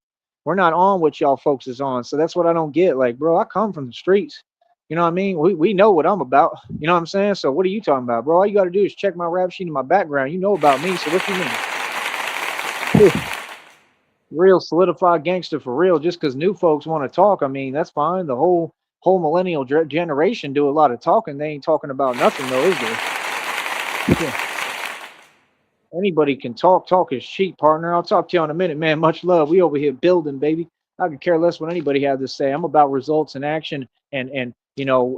We're not on what y'all folks is on. So that's what I don't get. Like, bro, I come from the streets. You know what I mean? We know what I'm about. You know what I'm saying? So what are you talking about, bro? All you got to do is check my rap sheet and my background. You know about me. So what you mean? Real solidified gangster for real. Just because new folks want to talk, I mean, that's fine. The whole millennial generation do a lot of talking. They ain't talking about nothing though, is there? Yeah. Anybody can talk. Talk is cheap, partner. I'll talk to you in a minute, man. Much love. We over here building, baby. I could care less what anybody has to say. I'm about results and action, and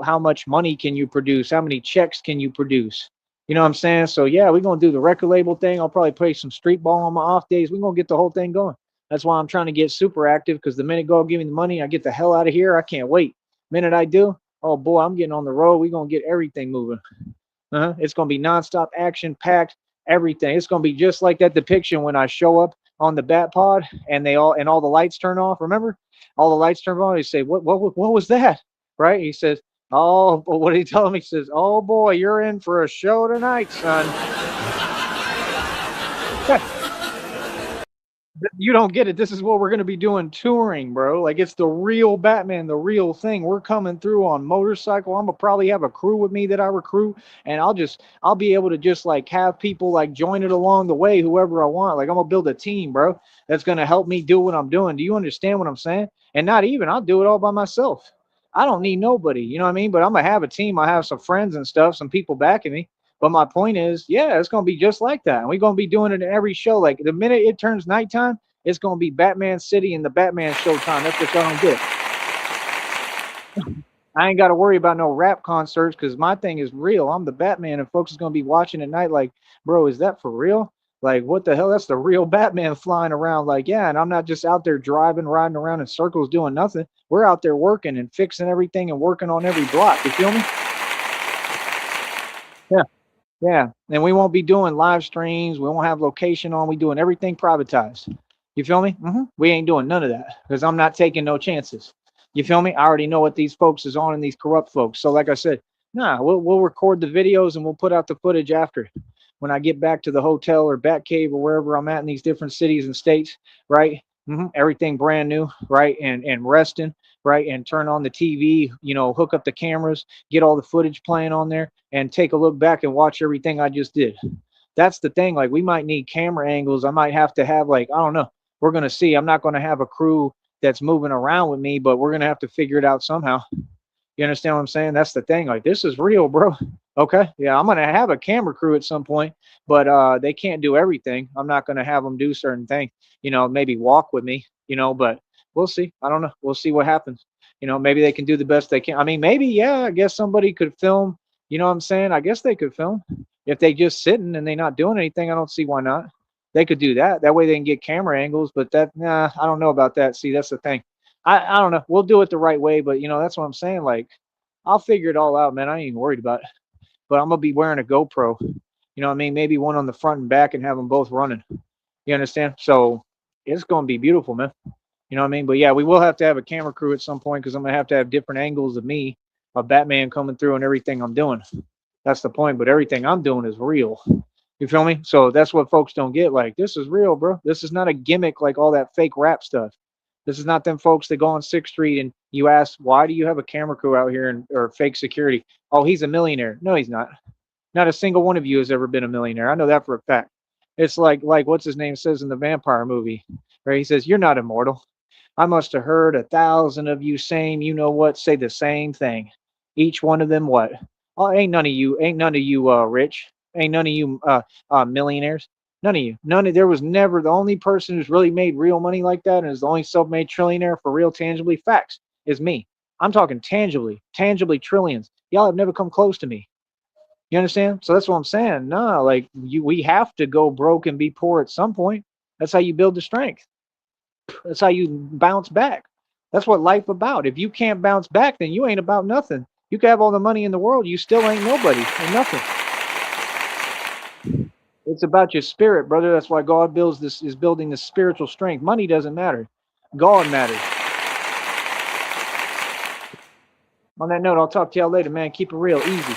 how much money can you produce? How many checks can you produce? You know what I'm saying? So yeah, we're gonna do the record label thing. I'll probably play some street ball on my off days. We're gonna get the whole thing going. That's why I'm trying to get super active because the minute God give me the money, I get the hell out of here. I can't wait. Minute I do, oh boy, I'm getting on the road. We're gonna get everything moving. It's going to be nonstop action packed, everything. It's going to be just like that depiction when I show up on the bat pod and all the lights turn off. Remember, all the lights turn on. He say, what was that? Right? He says, oh, what did he tell him? He says, oh boy, you're in for a show tonight, son. You don't get it. This is what we're going to be doing touring, bro. Like it's the real Batman, the real thing. We're coming through on motorcycle. I'm gonna probably have a crew with me that I recruit, and I'll be able to just like have people like join it along the way, whoever I want. Like I'm gonna build a team, bro, that's gonna help me do what I'm doing. Do you understand what I'm saying? And not even I'll do it all by myself. I don't need nobody, you know what I mean? But I'm gonna have a team. I have some friends and stuff, some people backing me. But my point is, yeah, it's gonna be just like that. And we're gonna be doing it in every show. Like the minute it turns nighttime, it's gonna be Batman City and the Batman Showtime. That's what y'all don't get. I ain't got to worry about no rap concerts because my thing is real. I'm the Batman, and folks is gonna be watching at night. Like, bro, is that for real? Like, what the hell? That's the real Batman flying around. Like, yeah, and I'm not just out there driving, riding around in circles doing nothing. We're out there working and fixing everything and working on every block. You feel me? Yeah. Yeah. And we won't be doing live streams. We won't have location on. We doing everything privatized. You feel me? We ain't doing none of that because I'm not taking no chances. You feel me? I already know what these folks is on and these corrupt folks. So like I said, nah, we'll record the videos and we'll put out the footage after when I get back to the hotel or Batcave or wherever I'm at in these different cities and states, right? Everything brand new, right? And resting, right? And turn on the TV, hook up the cameras, get all the footage playing on there, and take a look back and watch everything I just did. That's the thing. Like, we might need camera angles. I might have to have, like, I don't know. We're gonna see. I'm not gonna have a crew that's moving around with me, but we're gonna have to figure it out somehow. You understand what I'm saying? That's the thing. Like, this is real, bro. Okay. Yeah, I'm gonna have a camera crew at some point, but they can't do everything. I'm not gonna have them do certain things. Maybe walk with me. But we'll see. I don't know. We'll see what happens. Maybe they can do the best they can. I mean, maybe, yeah, I guess somebody could film. You know what I'm saying? I guess they could film if they just sitting and they not doing anything. I don't see why not. They could do that. That way they can get camera angles. But nah, I don't know about that. See, that's the thing. I don't know. We'll do it the right way, but that's what I'm saying. Like, I'll figure it all out, man. I ain't even worried about it. But I'm gonna be wearing a GoPro. You know what I mean? Maybe one on the front and back and have them both running. You understand? So it's gonna be beautiful, man. You know what I mean? But yeah, we will have to have a camera crew at some point because I'm gonna have to have different angles of me, of Batman coming through and everything I'm doing. That's the point. But everything I'm doing is real. You feel me? So that's what folks don't get. Like, this is real, bro. This is not a gimmick like all that fake rap stuff. This is not them folks that go on 6th Street and you ask, why do you have a camera crew out here or fake security? Oh, he's a millionaire. No, he's not. Not a single one of you has ever been a millionaire. I know that for a fact. It's like what's his name says in the vampire movie, where he says, you're not immortal. I must have heard 1,000 of you saying, you know what, say the same thing. Each one of them what? Oh, ain't none of you rich. Ain't none of you millionaires. None of you. There was never, the only person who's really made real money like that and is the only self-made trillionaire for real tangibly facts is me. I'm talking tangibly trillions. Y'all have never come close to me. You understand? So that's what I'm saying. Nah, like, we have to go broke and be poor at some point. That's how you build the strength. That's how you bounce back. That's what life about. If you can't bounce back, then you ain't about nothing. You can have all the money in the world, you still ain't nobody and nothing. It's about your spirit, brother. That's why God is building this spiritual strength. Money doesn't matter. God matters. On that note, I'll talk to y'all later, man. Keep it real, easy.